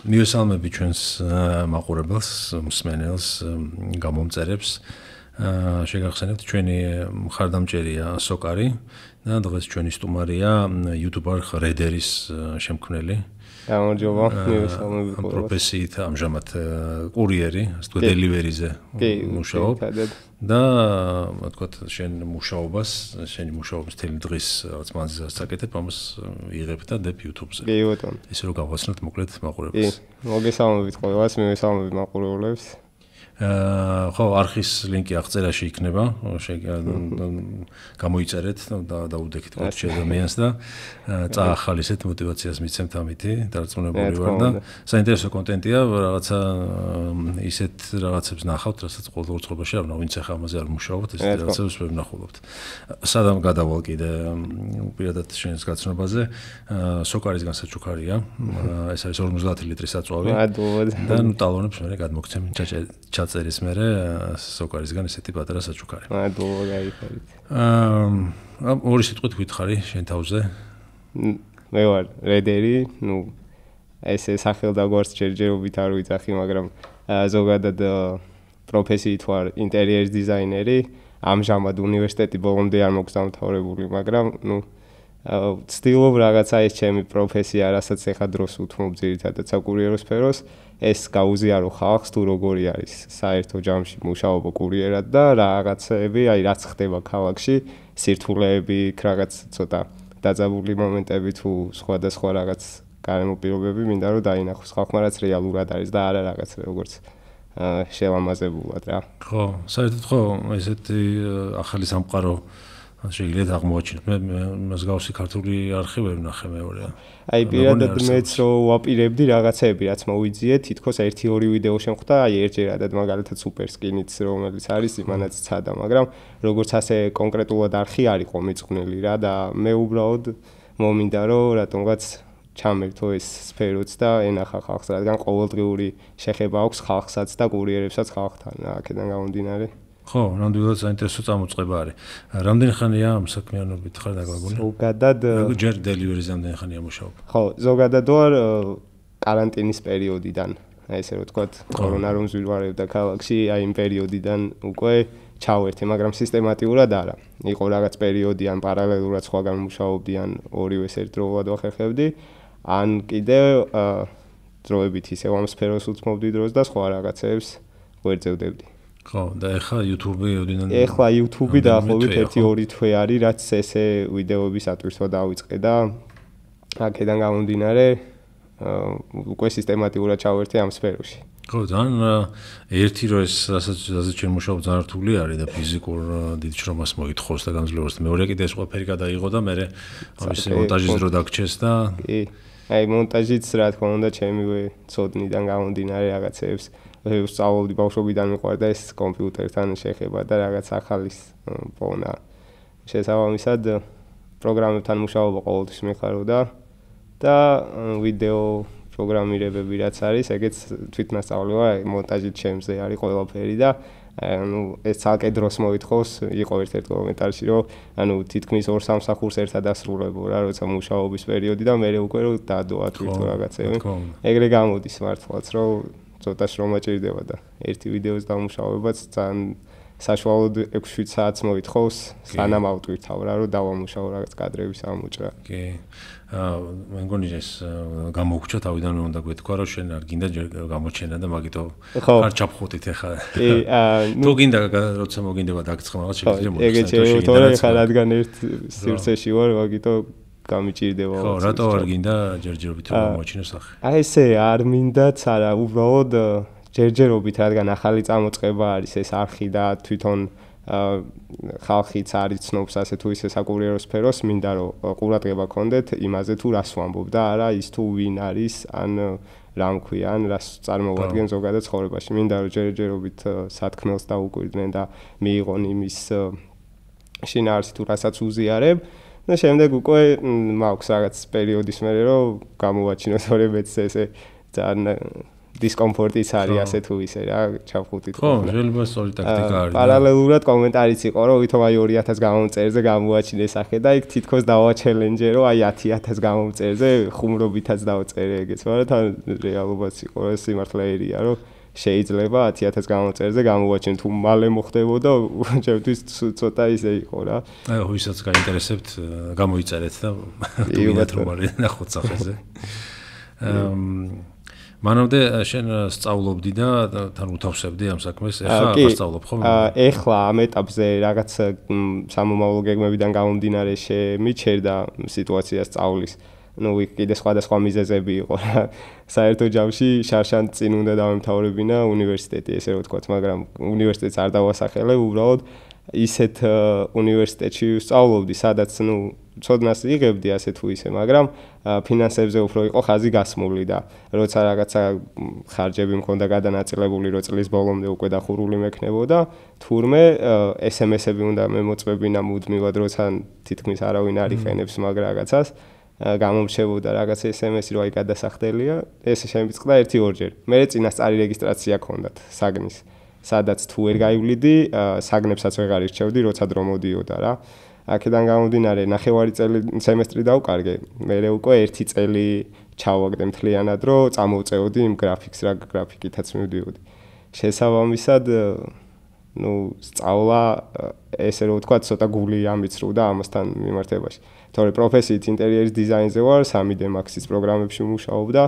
მივესალმები ჩვენს მაყურებელს, მსმენელს, გამომწერებს. შეგახსენებთ ჩვენი მხარდამჭერია სოკარი და დღეს ჩვენი სტუმარია YouTuber რედერის შემქმნელი. გამარჯობა, მივესალმები ყველას. პროფესიით ამჟამად კურიერი, ასე დელივერიზე მუშაობ და თქვათ შენი მუშაობის თელი დღის რაღაც მანძილს აკეთებ, ამას იღებ და დებ YouTube-ზე. კი ბატონო. ისე რომ გავხსნათ მოკლედ მაყურებელს. კი, მოგესალმებით ყველას, მივესალმები მაყურებლებს. ხო, არხის ლინკი აღწერაში იქნება, გამოიწერეთ და დაუდექით კოდში ადამიანს და წაახალისეთ мотиваციას მიცემთ ამითი, დარწმუნებული ვარ და საინტერესო კონტენტია, რაღაცა ისეთ რაღაცებს ნახავთ, რასაც ყოველ ცხოვრებაში არ ვინც ახლა ამაზე არ მუშაობთ, ესეთ რაღაცებს ვერ ვნახულობთ. სადამ გადავალ კიდე პირადად შენს გაცნობაზე, სოკარისგან საჩუქარია, ეს არის 50 ლიტრის საწვავი და ნუ ტალონებს მე გადმოგცემ ჩაწერის მერე სოკარისგან ესეთი პატარა საჩუქარი. გაიფარით. ორი სიტყვით ვითხარი შენ თავზე. მე ვარ რედერი, ესე სახელდაგვარს ჯერჯერობით არ ვიცახი, მაგრამ ზოგადად პროფესიით ვარ ინტერიერის დიზაინერი. ამჟამად უნივერსიტეტი ბოლომდე არ მაქვს დამთავრებული, მაგრამ ვცდილობ რაღაცა ეს ჩემი პროფესია, რასაც ეხა დროს უთმობ ძირითადად საკურიერო სფეროს, ეს გაუზიარო ხალხს თუ როგორი არის საერთო ჯამში მუშაობა კურიერად და რაღაცები, რაც ხდება ქალაქში, სირთულეები, რაღაც ცოტა დაძაბული მომენტები თუ სხვადასხვა რაღაც გარემო პირობები მინდა რომ დაინახოს ხალხმა, რაც რეალურად არის და არა რაღაც როგორც შელამაზებულად რა. ხო, საერთოდ ხო, ესეთი ახალი სამყარო შეიძლება აღმოაჩინოთ. მე მსგავსი ქართული არხი ვერ ვნახე მეორე. აი პირადად მეც რო ვაპირებდი რაღაცები, რაც მოვიძიე, თითქოს 1-2 ვიდეო შემხვდა, აი ერთჯერადად მაგალითად სუპერ სკინიც რომელიც არის, იმანაც ცადა, მაგრამ როგორც ასე კონკრეტულად არხი არ იყო მიწყვნილი რა და მე უბრალოდ მომინდა რომ რატომღაც ჩამერთო ეს სფეროც და ენახა ხალხს, რადგან ყოველდღიური შეხება აქვს ხალხსაც და კურიერებსაც ხალხთან, აქედან გამომდინარე. ხო, ნამდვილად საინტერესო წამოწყება არის. რამდენი ხანია ამ საქმიანობით ხარ დაგაგული? ზოგადად ჯერ დელივერიზე რამდენი ხანია მუშაობ? ხო, ზოგადად ვარ კარანტინის პერიოდიდან, ესე რომ ვთქვათ, კორონა რომ ზვირვარებდა ქალაქში, აი იმ პერიოდიდან უკვე ჩავერთე, მაგრამ სისტემატიურად არა. იყო რაღაც პერიოდი ან პარალელურად სხვაგან მუშაობდი, ან ორივეს ერთდროულად ვახერხებდი, ან კიდე დროებით ისევ ამ სფეროს უთმობდი დროს და სხვა რაღაცებს გვერდზევდებდი. ხო, და ეხლა YouTube-ი ოდიდან ეხლა YouTube-ი დაახლოებით 1-2 თვე არის, რაც ესე ვიდეოების ატვირთვა დავიწყე და აქედან გამომდინარე უკვე სისტემატიურად ჩავერთე ამ სფეროში. ხო, ძალიან ერთი რო ეს რასაც ჩვენ მუშაობ ძალიან რთული არის და ფიზიკურ დიდ შრომას მოითხოვს და გამძლეობას. მეორე კიდე ეს ყველაფერი გადაიღო და მე ამის მონტაჟის დრო დაგჩეს და კი. აი მონტაჟიც რა თქმა უნდა ჩემივე ცოდნიდან გამომდინარე რაღაცებს ვსწავლობდი ბავშვობიდან მიყვარდა ეს კომპიუტერთან შეხება და რაღაც ახალის პოვნა. შესაბამისად პროგრამებთან მუშაობა ყოველთვის მეხარობდა და ვიდეო პროგრამირებები რაც არის, ეგეც თვითნასწავლია, მონტაჟით ჩემზე არის ყველაფერი და ეს ცალკე დროს მოითხოვს, იყო ერთ-ერთ კომენტარში, რომ თითქმის 2-3 მსახურს ერთად ასრულებო რა, როცა მუშაობის პერიოდი და მე უკვე რომ დადოა თვითონ რაღაცები. ეგრე გამოდის მართლაც, რომ ცოტა შრომა ჭირდება და ერთი ვიდეოს დამუშავებაც ძალიან საშუალოდ 6-7 საათს მოითხოვს, სანამ ავტვირთავ რა, რომ დავამუშავო რაღაც კადრების ამოჭრა. კი. მე მგონი ეს გამოგჩა თავიდან უნდა გვეთქვა, რომ შენ არ გინდა გამოჩენა და მაგითო ხარ ჩაფხუტით ახლა. კი, თუ გინდა როცა მოგინდება დაგცხმა რაღაც შეიძლება მოხდეს. ეგეც შეიძლება ხა რადგან ერთ სივრცეში ვარ, მაგითო გამიჭირდება. ხო, რატო არ გინდა ჯერჯერობით რომ გამოჩინოს ახლა? აი ესე არ მინდაც არა, უბრალოდ ჯერჯერობით, რადგან ახალი წამოწყება არის ეს არხი და თვითონ ხალხიც არის ცნობს ასე თუ ისე საკურიერო სფეროს, მინდა რომ ყურადღება გქონდეთ იმაზე თუ რას ვამბობ და არა ის თუ ვინ არის, ან რა მქვია, ან რას წარმოვადგენ ზოგადად ცხოვრებაში. მინდა რომ ჯერჯერობით სათქმელს დაუკვირდნენ და მიიღონ იმის შინაარსი თუ რასაც უზიარებ. და შემდეგ უკვე მაქვს რაღაც პერიოდის მერე რომ გამოვაჩინოთ, რომ მეც ესე ძალიან დისკომფორტიც არის ასე თუ ისე რა ჩავხუტით. ხო, შეიძლება სწორი ტაქტიკა არის. პარალელურად კომენტარიც იყო, რომ ვითომ აი 2000 გამომწერზე გამოაჩინე სახე და იქ თითქოს დავაჩელენჯე, რომ აი 10000 გამომწერზე ხუმრობითაც დავწერე ეგეც, მაგრამ თან რეალობაც იყო, ეს სიმართლეა, რომ შეიძლება 10000 გამომწერზე გამოვაჩინე, თუ მალე მოხდებოდა, ჩემთვის ცოტა ისე იყო რა. აი, ვისაც გაინტერესებთ, გამოიწერეთ და დუიათ რომ არის ნახოთ სახეზე. მანამდე შენ სწავლობდი და თან უთავსებდი ამ საქმეს, ეხლა აღარ სწავლობ ხო? ეხლა ამ ეტაპზე რაღაც სამომავლო გეგმებიდან გამომდინარე შემიჩერდა სიტუაცია სწავლის. ნუ იქ კიდე სხვადასხვა მიზეზები იყო რა. საერთო ჯამში შარშან წინ უნდა დავემთავრებინა უნივერსიტეტი, ესე რომ ვთქვათ, მაგრამ უნივერსიტეტს არ დავასახელე, უბრალოდ ისეთ უნივერსიტეტში ვსწავლობდი, სადაც ნუ ცოდნას იღებდი ასე თუ ისე, მაგრამ ფინანსებზე უფრო იყო ხაზი გასმული და როცა რაღაცა ხარჯები მქონდა გადანაწილებული, რომ წლის ბოლომდე უკვე დახურული მექნებოდა, თურმე SMS-ები უნდა მემოწმებინა მუდმივად, როცა თითქმის არავინ არ იყენებს მაგ რაღაცას. გამომრჩებოდა რაღაც SMS-ი რომ აი გადასახდელია, ეს შემიწყდა 1-2 ჯერ. მე წინასწარი რეგისტრაცია ქონდათ საგნის, სადაც თუ ვერ გაივლიდი, საგნებსაც ვეღარ ირჩევდი, როცა დრო მოდიოდა რა. აქედან გამომდინარე, ნახევარი სემესტრი დავკარგე. მე უკვე 1 წელი ჩავაგდე მთლიანად, რომ წამოვწეოდი იმ გრაფიკს, რა გრაფიკითაც მივდიოდი. შესაბამისად, ნუ სწავლა ესე რომ ვთქვათ, ცოტა გული ამიცრუდა ამასთან მიმართებაში. თორე პროფესიით ინტერიერის დიზაინზე ვარ, 3D Max-ის პროგრამებში ვმუშაობ და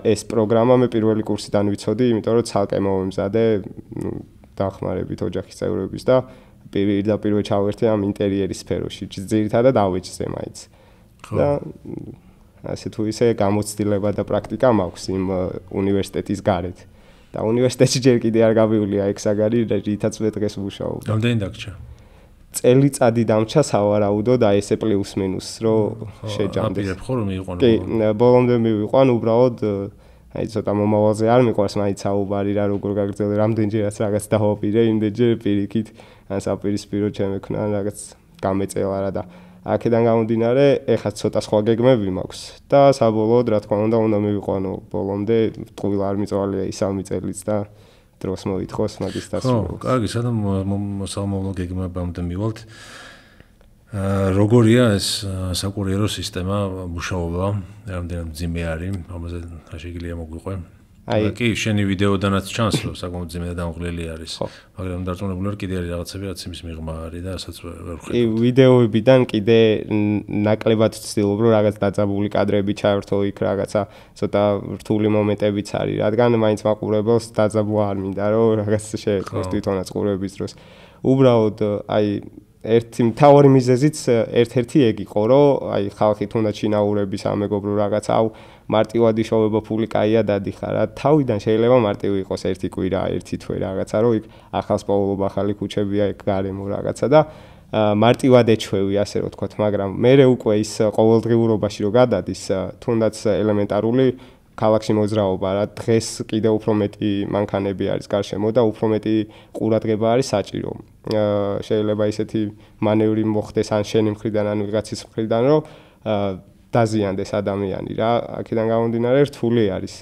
ეს პროგრამა მე პირველი კურსიდან ვიცოდი, იმიტომ რომ ცალკე მოვემზადე, ნუ დახმარებით ოჯახის წევრების და პირდაპირ ჩავერთე ამ ინტერიერის სფეროში, ძირითადად ავეჯზე მაინც. და ასე თუ ისე გამოცდილება და პრაქტიკა მაქვს იმ უნივერსიტეტის გარეთ. და უნივერსიტეტში ჯერ კიდე არ გავივლია ეგ საგარი, რითაც მე დღეს ვმუშაობ. რამდენი დაგჭა? წელიწადი დამჩა სავარაუდო და ესე პლუს მინუს, რომ შეჯამდეს. აპირებ ხო რომ მიიყვანო? კი, ბოლომდე მივიყვან, უბრალოდ აი ცოტა მომავალზე არ მიყვარს მაინც საუბარი რა როგორ გაგრძელე, რამდენჯერაც რაღაც დავაპირე, იმდენჯერ პირიქით ან საპირისპირო ჩემექნა რაღაც გამეწელა რა და აქედან გამომდინარე, ეხლა ცოტა სხვა გეგმები მაქვს და საბოლოოდ რა თქმა უნდა მივიყვანო ბოლომდე, ტყუილ არ მიწვალია ისამი წელიც და დროს მოითხოვს მაგის დასრულებას. ხო, კარგი, სადამ მოსალმოვლო გეგმებამდე მივალთ. როგორია ეს საკურიერო სისტემა მუშაობა, რამდენად მძიმე არის, ამაზე შეგიძლია მოგვიყვე? კი, შენი ვიდეოდანაც ჩანს, რომ საკმაოდ მძიმე და დამღლელი არის. მაგრამ დარწმუნებული ვარ, კიდე არის რაღაცები, რაც იმის მიღმა არის და რასაც ვერ ხედავ. კი, ვიდეოებიდან კიდე ნაკლებად ვცდილობ, რომ რაღაც დაძაბული კადრები ჩაერთო იქ, რაღაცა ცოტა რთული მომენტებიც არის, რადგან მაინც მაყურებელს დაძაბვა არ მინდა, რომ რაღაც შეექმნას თვითონაც ყურების დროს. უბრალოდ აი ერთი მთავარი მიზეზიც ერთ-ერთი ეგ იყო, რომ აი ხალხი თუნდაც შინაურების ამეგობრო რაღაცა მარტივად იშოვება ფული კაია დადიხარ. თავიდან შეიძლება მარტივი იყოს ერთი კვირა, ერთი თვე რაღაცა, რომ იქ ახალს პოულობ, ახალი ქუჩებია ეგ გარემო რაღაცა და მარტივად ეჩვევი, ასე რომ ვთქვათ, მაგრამ მე უკვე ის ყოველდღიურობაში რო გადადის, თუნდაც ელემენტარული ქალაქში მოძრაობა რა, დღეს კიდე უფრო მეტი მანქანები არის გარშემო და უფრო მეტი ყურადღება არის საჭირო. შეიძლება ისეთი მანევრი მოხდეს ან შენი მხრიდან, ან ვიღაცის მხრიდან, რომ დაზიანდეს ადამიანი რა, აქედან გამომდინარე რთული არის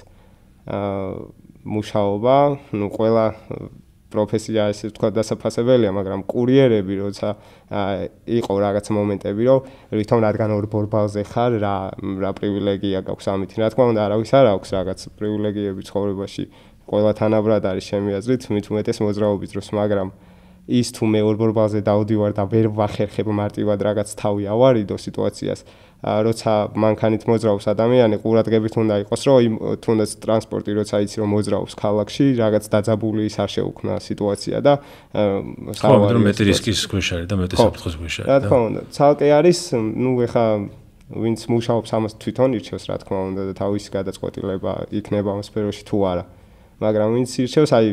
მუშაობა, ნუ ყველა პროფესია ესე ვთქვათ დასაფასებელია, მაგრამ კურიერები როცა იყო რაღაც მომენტები, რომ ვითომ რადგან ორ ბორბალზე ხარ, რა პრივილეგია გაქვს ამით. რა თქმა უნდა, არავის არ აქვს რაღაც პრივილეგიები ცხოვრებაში. ყველა თანაბრად არის ჩემი აზრით, მით უმეტეს მოძრაობის დროს, მაგრამ ის თუ მე ორ ბორბალზე დავდივარ და ვერ ვახერხებ მარტივად რაღაც თავი ავარიდო სიტუაციას, როცა მანქანით მოძრაობს ადამიანი, ყურადღებით უნდა იყოს, რომ თუნდაც ტრანსპორტი როცა იცი რომ მოძრაობს ქალაქში, რაღაც დაძაბული ის არ შეუქმნა სიტუაცია და საავადმყოფო მეტი რისკის ქვეშ არის და მეტი საფრთხის ქვეშ არის. რა თქმა უნდა, ცალკე არის, ნუ ეხა ვინც მუშაობს ამას თვითონ ირჩევს, რა თქმა უნდა და თავისი გადაწყვეტილება იქნება ამ სფეროში თუ არა. მაგრამ ვინც ირჩევს, აი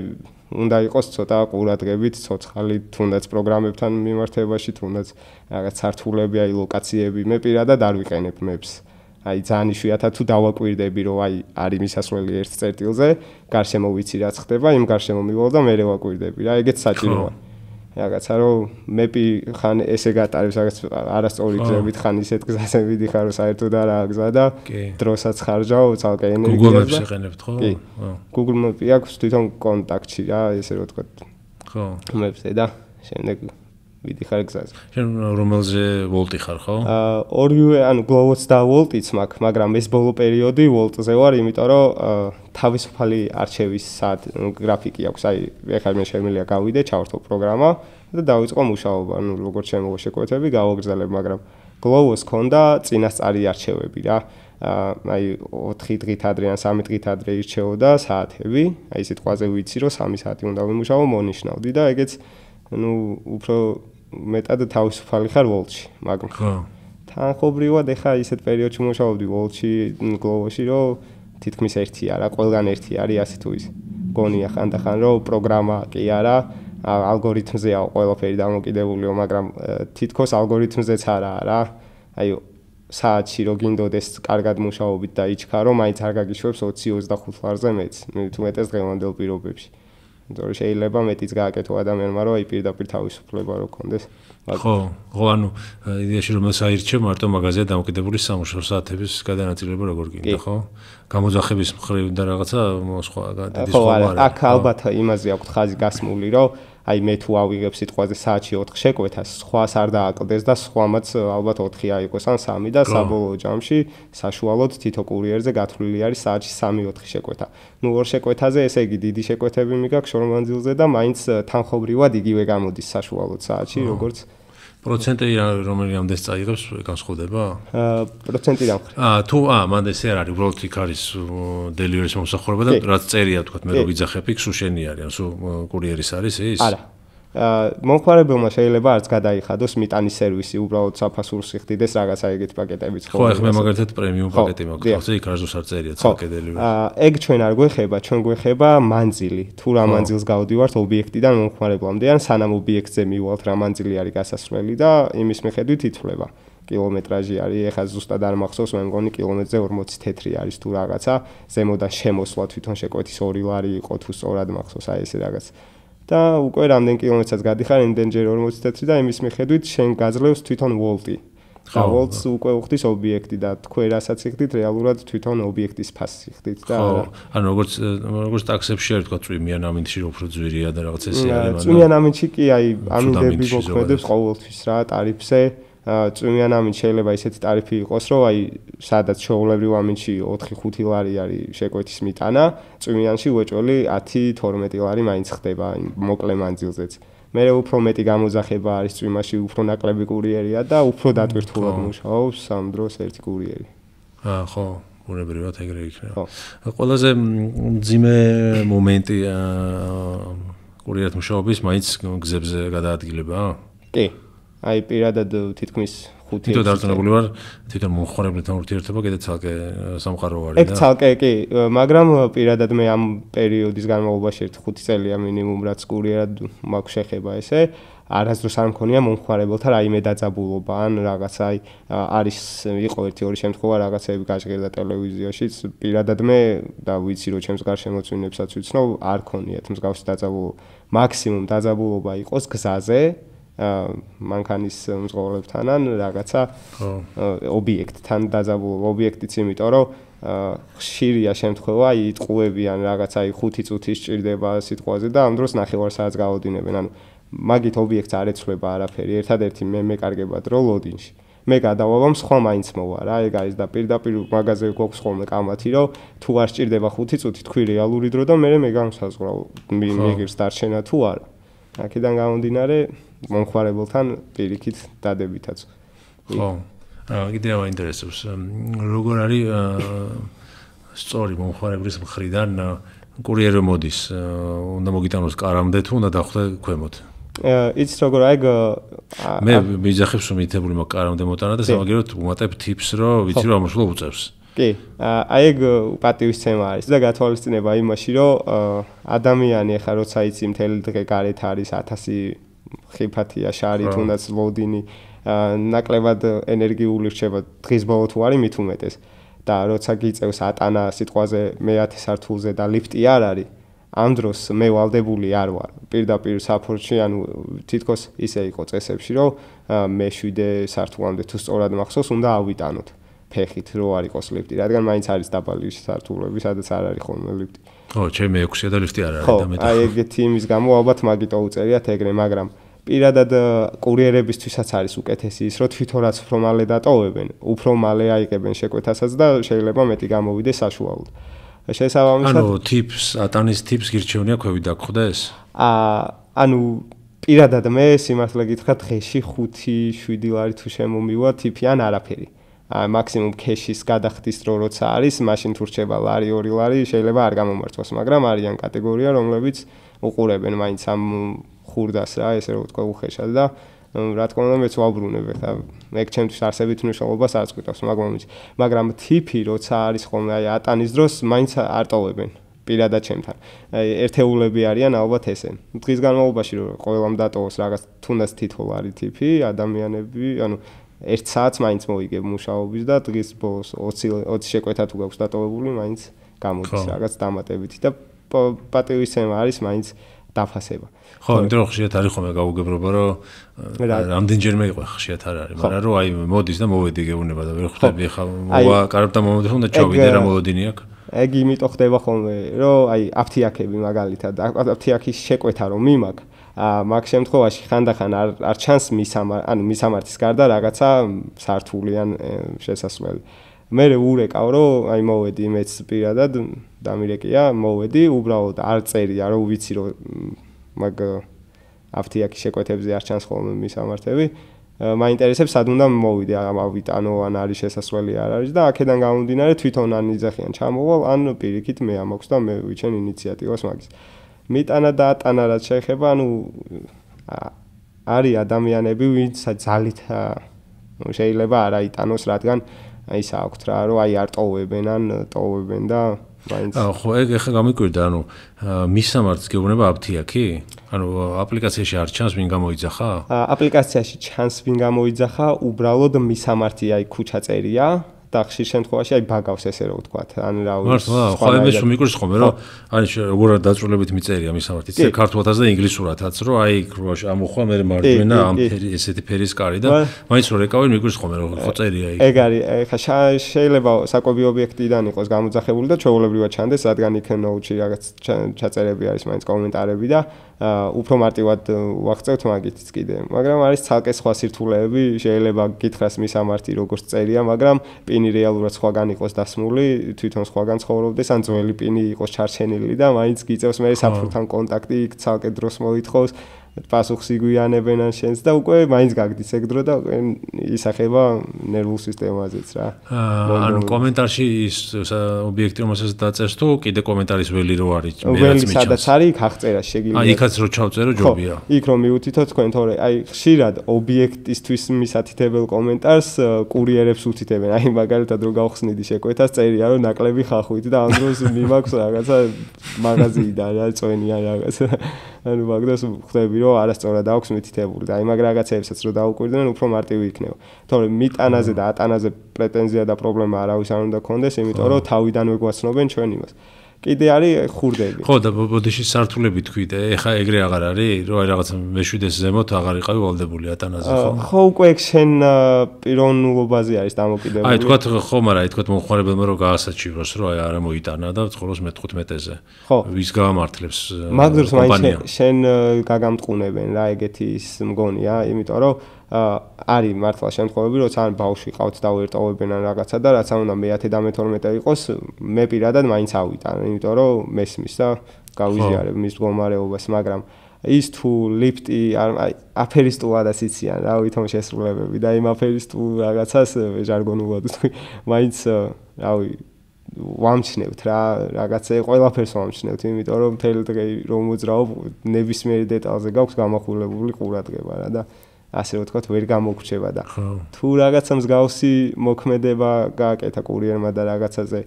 უნდა იყოს ცოტა ყურადღებით, ცოცხალი თუნდაც პროგრამებთან მიმართებაში, თუნდაც რაღაც სართულები, აი ლოკაციები, მე პირადად არ ვიყენებ მეps. აი ძალიან იშვიათად თუ დავაკვირდები, რომ აი არის მისასვლელი ერთ წერტილზე, გარშემო ვიცი რაც ხდება, იმ გარშემო მივალ და მე ვაკვირდები რა, ეგეც საჭიროა. რაღაცა რომ მეპი ხან ესე გატარებს რაღაც არასწორი გზებით ხან ისეთ გზაზე ვიდიხარ რომ საერთოდ არაა გზა და დროსაც ხარჯავ ცალკე ენერგიას Google Maps იყენებთ ხო? Google Maps-ი აქვს თვითონ კონტაქტში რა ესე რომ თქვა. ხო. Maps-ზე და შემდეგ ვიდიხარ გზაზე. შენ რომელზე ვოლტი ხარ ხო? ორივე ანუ Glovo-ც და Volt-იც მაქვს, მაგრამ ეს ბოლო პერიოდი Volt-ზე ვარ, იმიტომ რომ თავისუფალი არჩევის გრაფიკი აქვს. აი, ეხლა მე შემიძლია გავიდე, ჩავართო პროგრამა და დავიწყო მუშაობა. ანუ როგორც შემოვა შეკვეთები, გავაგრძელებ, მაგრამ Glovo-ს ქონდა წინასწარი არჩევები რა. აი 4 დღით ადრე ან 3 დღით ადრე ირჩეოდა საათები. აი სიტყვაზე ვიცი რომ 3 საათი უნდა ვიმუშაო, მონიშნავდი და ეგეც ну უფრო მეტად თავისუფალი ხარ Volt-ში, მაგრამ ხო. თანხობრივად ეხა ისეთ პერიოდში მუშაობდი Volt-ში, Glovo-ში, რომ თითქმის ერთი არა, ყველგან ერთი არის ასე თუ ის. გონია ხანდახან რომ პროგრამა კი არა, ალგორითმზეა ყველაფერი დამოკიდებულიო, მაგრამ თითქოს ალგორითმზეც არაა რა. აი საათში რო გინდოდეს კარგად მუშაობით და იჩქარო, მაინც არ გაგიშვებს 20-25 ლარზე მეც, თუ მეტეს დღევანდელ პირობებში. იმიტომ რომ შეიძლება მეტიც გააკეთო ადამიანმა, რომ აი პირდაპირ თავისუფლება რო კონდეს. ხო, ანუ იდეაში რომ საერთოდ მარტო მაღაზია დამოკიდებული სამუშაო საათების გადანაწილება როგორ გინდა, ხო? გამოძახების მხრივ და რაღაცა სხვა დიდი სხვა არა. ხო, აქ ალბათ იმაზე აქვს ხაზი გასმული, რომ აი მე თუ ავიღებ სიტყვაზე საათში 4 შეკვეთას, სხვას არ დააკლდეს და სხვამაც ალბათ 4 აიყოს ან 3 და საბოლოო ჯამში საშუალოდ თითო კურიერზე გათვლილი არის საათში 3-4 შეკვეთა. ნუ ორ შეკვეთაზე ესე იგი დიდი შეკვეთები მიგაქვს შორ მანძილზე და მაინც თანხობრივად იგივე გამოდის საშუალოდ საათში, როგორც პროცენტი რომელიამდე წაიღებს განსხვავდება? პროცენტიდან ხარ. თუ მან ესე არ არის, უბრალოდ იქ არის delivery-ის მომსახურება და რაც წერია თქვა მე რო ვიძახებ იქ სულ შენი არის, ან სულ კურიერის არის ის? არა. მომხმარებელმა შეიძლება არც გადაიხადოს მიტანის სერვისი, უბრალოდ საფასურს იხდიდეს რაღაცა ეგეთი პაკეტებიც ხო, ეხლა მე მაგალითად პრემიუმ პაკეტი მაქვს, ხო, იქ რაზოს არ წერია ცალკე delivery. ეგ ჩვენ არ გვეხება, ჩვენ გვეხება მანძილი. თუ რა მანძილს გავდივართ ობიექტიდან მომხმარებლამდე, ან სანამ ობიექტზე მივალთ რა მანძილი არის გასასვლელი და იმის მიხედვით ითვლება. კილომეტრაჟი არის, ეხლა ზუსტად არ მახსოვს, მე მგონი კილომეტრზე 40 თეთრი არის თუ რაღაცა, ზემოდან შემოსვლა თვითონ შეკვეთის 2 ლარი იყო თუ სწორად მახსოვს, აი ესე რაღაც. და უკვე რამდენ კილომეტრსაც გადიხარ, იმდენჯერ 40 თეთრი და იმის მიხედვით შენ გაძლევს თვითონ Volt-ი. და Volt-ს უკვე უხდის ობიექტი და თქვენ რასაც იხდით, რეალურად თვითონ ობიექტის ფასს იხდით და ანუ როგორც ტაქსებში არის თქვა წვიმიან ამინდში უფრო ძვირია და რაღაც ესე არის. წვიმიან ამინდში კი აი ამინდები მოქმედებს ყოველთვის რა ტარიფზე. წვიმიან ამინდში შეიძლება ისეთი ტარიფი იყოს, რომ აი სადაც შეულებრივ ამინდში 4-5 ლარი არის შეკვეთის მიტანა, წვიმიანში უეჭველი 10-12 ლარი მაინც ხდება მოკლე მანძილზეც. მე უფრო მეტი გამოძახება არის წვიმაში, უფრო ნაკლები კურიერია და უფრო დატვირთულად მუშაობს სამ დროს ერთი კურიერი. ხო, უნებრივად ეგრე იქნება. ყველაზე მძიმე მომენტი კურიერად მუშაობის მაინც გზებზე გადაადგილება? კი. აი პირადად თითქმის 5 თვითონ დარწმუნებული ვარ, თვითონ მომხმარებელთან ურთიერთობა კიდე ცალკე სამყარო არის და ეგ ცალკე კი, მაგრამ პირადად მე ამ პერიოდის განმავლობაში 5 წელია მინიმუმ რაც კურიერად მაქვს შეხება ესე, არასდროს არ მქონია მომხმარებელთან რაიმე დაძაბულობა ან რაღაცა აი არის იყო 1-2 შემთხვევა რაღაცები გაჟღერდა ტელევიზიაშიც, პირადად მე და ვიცი რომ ჩემს გარშემოცვინებსაც ვიცნობ, არ ქონიათ მსგავსი დაძაბულობა. მაქსიმუმ დაძაბულობა იყოს გზაზე მანქანის მძღოლებთან ან რაღაცა ობიექტთან დაძაბულობა ობიექტიც იმიტომ რომ ხშირია შემთხვევა იტყუებიან რაღაცა 5 წუთი სჭირდება სიტყვაზე და ამ დროს 9 საათს გავოდინებენ ანუ მაგით ობიექტს არ ეცვლება არაფერი ერთადერთი მე მეკარგება დრო ლოდინში მე გადავავამ სხვა მაინც მოვა რა ეგ არის და პირდაპირ მაღაზიაში გვაქვს ხოლმე კამათი რომ თუ არ სჭირდება 5 წუთი თქვი რეალური დრო და მე გამსაზღვრავ მიგირს დარჩენა თუ არა აქედან გამომდინარე მომხმარებელთან პირიქით დადებითაც. ხო. კიდევ აინტერესებს როგორ არის სწორი მომხმარებლის მხრიდან კურიერი მოდის უნდა მოგიტანოს კარამდე თუ უნდა დახვდე ქვემოთ. იცით როგორ აი მე ვიძახებს რომ მითებული მაგ კარამდე მოტანა და სამაგეროდ უმატებ ტიპს რომ ვიცი რომ ამაშულა უწევს. კი, აი ეგ პატივისცემა არის და გათვალისწინება იმაში რომ ადამიანი ახლა როცა იცი მთელი დღე გარეთ არის 1000 ხიფათია შარი თუნდაც ლოდინი ნაკლებად ენერგიული რჩება დღის ბოლო თუ არის მით უმეტეს და როცა გიწევს ატანა სიტყვაზე მე 10 სართულზე და ლიფტი არ არის ამ დროს მე ვალდებული არ ვარ პირდაპირ საფორში, ანუ თითქოს ისე იყო წესებში, რომ მე 7 სართულამდე თუ სწორად მახსოვს, უნდა ავიტანოთ ფეხით, რო არ იყოს ლიფტი, რადგან მაინც არის დაბალი სართულები, სადაც არ არის ხოლმე ლიფტი. ხო, ჩემი 6-ია და ლიფტი არ არის და მე. აი ეგეთი იმის გამო ალბათ მაგიტო უწერიათ ეგრე, მაგრამ პირადად კურიერებისთვისაც არის უკეთესი ის, რომ თვითონ რაც უფრო მალე დატოვებენ, უფრო მალე აიღებენ შეკვეთასაც და შეიძლება მეტი გამოვიდეს საშუალოდ. შესაბამისად, ანუ ატანის ტიპს გირჩევნია ქვევით დაგხვდეს? ანუ პირადად მე სიმართლე გითხრა დღეში 5-7 ლარი თუ შემომივა ტიპი ან არაფერი. მაქსიმუმ ქეშის გადახდის დრო როცა არის, მაშინ თუ რჩება ლარი 2 ლარი, შეიძლება არ გამომართვას, მაგრამ არიან კატეგორია, რომლებიც უყურებენ მაინც ამ ხურდას რა, ესე რომ ვთქვა უხეშად და რა თქმა უნდა მეც ვაბრუნებ ხა ეგ ჩემთვის არსებით მნიშვნელობას არ წყვიტავს მაგრამ ტიპი როცა არის ხოლმე აი ატანის დროს მაინც არ ტოვებენ პირადად ჩემთან აი ერთეულები არიან ალბათ ესე დღის განმავლობაში რომ ყველამ დატოვოს რაღაც თუნდაც თითოეულ არის ტიპი ადამიანები ანუ 1 საათს მაინც მოიგებ მუშაობის და დღის ბოლოს 20 შეკვეთა თუ გაქვს დატოვებული მაინც გამოდის რაღაც დამატებითი და პატივისცემა არის მაინც დაფასება. ხო, იმიტომ რომ ხშირად არის ხოლმე გაუგებრობა, რომ რამდენჯერმე იყო ხშირად არ არის, მაგრამ რომ აი მოდის და მოვედი გეუბნება და ვერ ხვდები ხა მოვა კარებ და მომედი ხომ და ჩავიდე რა მოლოდინი აქვს. ეგ იმიტომ ხდება ხოლმე, რომ აი აფთიაქები მაგალითად, აფთიაქის შეკვეთა რომ მიმაქ, მაგ შემთხვევაში ხანდახან არ ჩანს მისამართის გარდა რაღაცა სართულიან შესასვლელი. მე ურეკავ რომ აი მოვედი მეც პირადად დამირეკია მოვედი უბრალოდ არ წერია რომ ვიცი რომ მაგ აფთიაქის შეკვეთებზე არ ჩანს ხოლმე მისამართები მაინტერესებს სად უნდა მოვიდე ავიტანო ან არის შესასვლელი არ არის და აქედან გამომდინარე თვითონ ან იძახიან ჩამოვალ ან პირიქით მე ამაქვს და მე ვიჩენ ინიციატივას მაგის მიტანა და ატანა რაც შეეხება ანუ არის ადამიანები ვინც ძალით შეიძლება არ აიტანოს რადგან აი ისა აქვთ რა რომ აი არ ტოვებენ ან ტოვებენ და მაინც ხო ეგ ახლა გამიკვირდა ანუ მისამართს გეუბნება აფთიაქი ანუ აპლიკაციაში არ ჩანს ვინ გამოიძახა აპლიკაციაში ჩანს ვინ გამოიძახა უბრალოდ მისამართი აი ქუჩა წერია და ხშირ შემთხვევაში აი ბაგავს ესე რომ ვთქვათ ან რა ვიცი ხო იმის რომ მიკურს ხოლმე რომ არის როგორ დაწვრილებით მიწერია მისამართი ცე ქართულადაც და ინგლისურადაც რომ აი ამოხვა მე მარჯვენა ამ ფერი ესეთი ფერის კარი და მაინც რომ ეკავენ მიკურს ხოლმე რომ ხო წერია იქ ეგ არის ხა შეიძლება საკვები ობიექტიდან იყოს გამოძახებული და ჩვეულებრივად ჩანდეს რადგან იქ ნოუთში რაღაც ჩაწერები არის მაინც კომენტარები და უფრო მარტივად ვაღწევთ მაგითიც კიდე მაგრამ არის ცალკე სხვა სირთულეები შეიძლება გითხრას მისამართი როგორც წერია მაგრამ პინი რეალურად სხვაგან იყოს დასმული თვითონ სხვაგან ცხოვრობდეს ან ძველი პინი იყოს ჩარჩენილი და მაინც გიწევს მე საფრთხთან კონტაქტი იქ ცალკე დროს მოითხოვს პასუხს იგვიანებენ ან შენს და უკვე მაინც გაგდის ეგ დრო და ისახება ნერვულ სისტემაზეც რა. ანუ კომენტარში ის ობიექტი რომელსაც დაწერს თუ კიდე კომენტარის ველი რო არის ველი სადაც არის იქ აღწერა შეგიძლია. აი იქაც რო ჩავწერო ჯობია. იქ რომ მიუთითოთ თქვენ თორე აი ხშირად ობიექტისთვის მისათითებელ კომენტარს კურიერებს უთითებენ. აი მაგალითად რო გავხსნიდი შეკვეთას წერია რომ ნაკლები ხახვით და ამ დროს მიმაქვს რაღაცა მაღაზიიდან რა წვენია რაღაცა. ანუ მაგდას ხვდები რომ არასწორად აქვს მითითებული და აი მაგ რაღაცებსაც რო დაუკვირდნენ უფრო მარტივი იქნება. თორემ მიტანაზე და ატანაზე პრეტენზია და პრობლემა არავის არ უნდა კონდეს, იმიტომ რომ თავიდანვე გვაცნობენ ჩვენ იმას. კიდე არის ხურდები. ხო და ბოდიში სართულები თქვით, ეხა ეგრე აღარ არის, რომ აი რაღაც მეშვიდეს ზემოთ აღარ იყავი ვალდებული ატანაზე ხო? ხო უკვე ეგ შენ პიროვნულობაზე არის დამოკიდებული. აი თქვათ ხო, მაგრამ აი თქვათ მომხმარებელმა რომ გაასაჩივროს, რომ აი არა მოიტანა და ცხოვრობს მე-15-ზე. ხო. ვის გამართლებს მაგდროს მაინც შენ გაგამტყუნებენ რა ეგეთი ის მგონია, იმიტომ რომ არის მართლა შემთხვევები, როცა ან ბავშვი ყავთ და უერთოვებენ ან რაღაცა და რაც უნდა მე-10 და მე-12 იყოს, მე პირადად მაინც ავიტან, იმიტომ რომ მესმის და გავიზიარებ მის მდგომარეობას, მაგრამ ის თუ ლიფტი აფერისტულადაც იციან რა ვითომ შესრულებები და იმ აფერისტულ რაღაცას ჟარგონულად ვთქვი, მაინც რავი ვამჩნევთ რა რაღაცე ყველაფერს ვამჩნევთ, იმიტომ რომ მთელი დღე რომ მოძრაობ ნებისმიერ დეტალზე გაქვს გამახვილებული ყურადღება რა და ასე ვთქვათ, ვერ გამოგრჩება და თუ რაღაცა მსგავსი მოქმედება გააკეთა კურიერმა და რაღაცაზე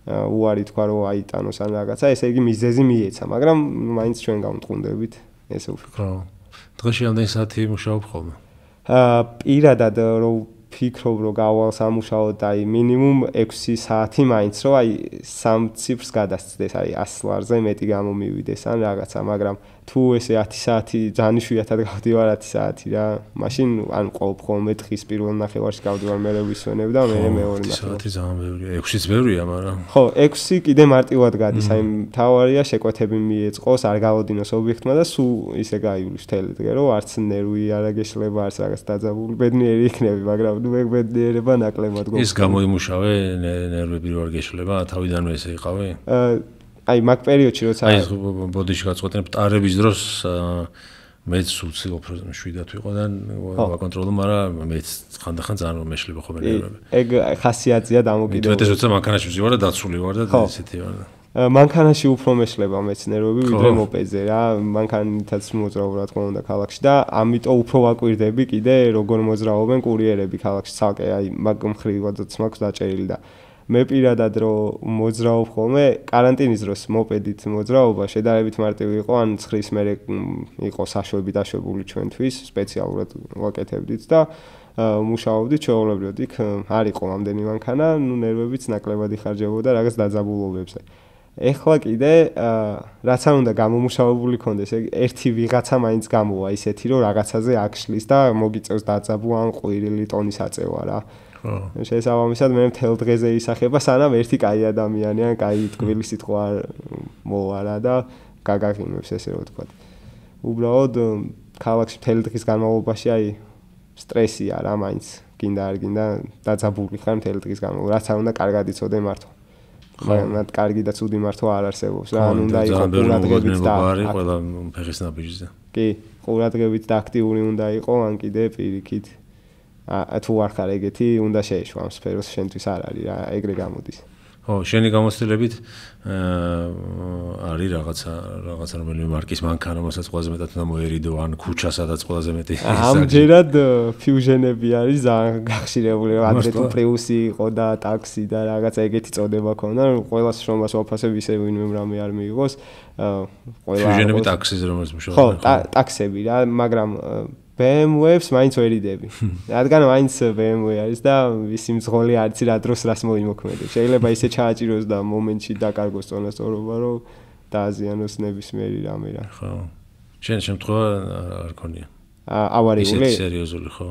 უარი თქვა რომ აიტანოს ან რაღაცა, ესე იგი მიზეზი მიეცა, მაგრამ მაინც ჩვენ გამტყუნდებით, ესე ვფიქრობ. ხო. დღეში რამდენი საათი მუშაობ ხოლმე? პირადად რომ ფიქრობ რომ გავალ სამუშაოდ აი მინიმუმ 6 საათი მაინც რომ აი 3 ციფრს გადასცდეს აი 100 ლარზე მეტი გამომივიდეს ან რაღაცა მაგრამ თუ ესე 10 საათი ძალიან იშვიათად გავდივარ 10 საათი რა მაშინ ან ყოფ ხოლმე დღის პირველ ნახევარში გავდივარ მე ვისვენებ და მე მეორე ნახევარში საათი ძალიან ბევრია 6-იც ბევრია მაგრამ ხო 6 კიდე მარტივად გადის აი მთავარია შეკვეთები მიეწყოს არ გავოდინოს ობიექტმა და სულ ისე გაივლოს თელი დღე რომ არც ნერვი არ აგეშლება არც რაღაც დაძაბული ბედნიერი იქნები მაგრამ ნუ მე ბედნიერება ნაკლებად გქონდა ის გამოიმუშავე ნერვები რო არ გეშლება თავიდანვე ესე იყავი აი მაგ პერიოდში როცა აი ბოდიში გაწყვეტენ ტარების დროს მეც უცი უფრო შვიდად ვიყო და ვაკონტროლო მაგრამ მეც ხანდახან ძალიან მეშლება ხოლმე ნერვები ეგ ხასიათზეა დამოკიდებული მე ეს როცა მანქანაში ვზივარ და დაცული ვარ და ესეთი ვარ და მანქანაში უფრო მეშლება მეც ნერვები ვიდრე მოპედზე რა მანქანითაც მოძრაობ რა თქმა უნდა ქალაქში და ამიტომ უფრო ვაკვირდები კიდე როგორ მოძრაობენ კურიერები ქალაქში ცალკე აი მაგ მხრივადაც მაქვს დაჭერილი და მე პირადად რომ მოძრაობ ხოლმე каранტინის დროს მოპედით მოძრაობა შედარებით მარტივი იყო ან ცხრის მერე იყო საშვები დაშვებული ჩვენთვის სპეციალურად ვაკეთებდით და მუშაობდით შეუულებრივად იქ არ იყო ამდენი მანქანა ნუ ნერვებიც ნაკლებად იხარჯებოდა რაღაც დაძაბულობებზე ეხლა კიდე რაც არ უნდა გამომუშავებული კონდეს ერთი ვიღაცა მაინც გამოვა ისეთი რომ რაღაცაზე აქშლის და მოგიწევს დაძაბულ ან ყვირილი ტონის აწევა რა შესაბამისად მე მთელ დღეზე ისახება სანამ ერთი კაი ადამიანი ან კაი ტკბილი სიტყვა მოვა რა და გაგაღიმებს ესე რომ ვთქვა. უბრალოდ ქალაქში მთელი დღის განმავლობაში აი სტრესია რა მაინც გინდა არ გინდა დაძაბული ხარ მთელი დღის განმავლობაში რაც არ უნდა კარგად იცოდე მართო. მაგრამ კარგი და ცუდი მართო არ არსებობს რა ან უნდა იყოს ყურადღებით და ყველა ფეხის ნაბიჯზე. კი, ყურადღებით და აქტიური უნდა იყო ან კიდე პირიქით თუ არ ხარ ეგეთი, უნდა შეეშვა ამ სფეროს შენთვის არ არის რა, ეგრე გამოდის. ხო, შენი გამოცდილებით არის რაღაცა რომელიმე მარკის მანქანა, რომელსაც ყველაზე მეტად უნდა მოერიდო, ან ქუჩა, სადაც ყველაზე მეტი. ამჯერად ფიუჟენები არის ძალიან გახშირებული, ადრე თუ პრიუსი იყო და ტაქსი და რაღაცა ეგეთი წოდება ქონდა, ყველას შრომას ვაფასებ ისე ვინმე რამე არ მიიღოს. ყველა ფიუჟენები ტაქსიზე რომელიც მუშაობს. ხო, ტაქსები რა, მაგრამ BMW-ს მაინც ვერიდები. რადგან მაინც BMW არის და ისი მძღოლი არც რა დროს რას მოიმოქმედებს. შეიძლება ისე ჩააჭიროს და მომენტში დაკარგოს წონასწორობა, რომ დააზიანოს ნებისმიერი რამე რა. ხო. შენ შემთხვევა არ ქონია. ავარიული? სერიოზული ხო?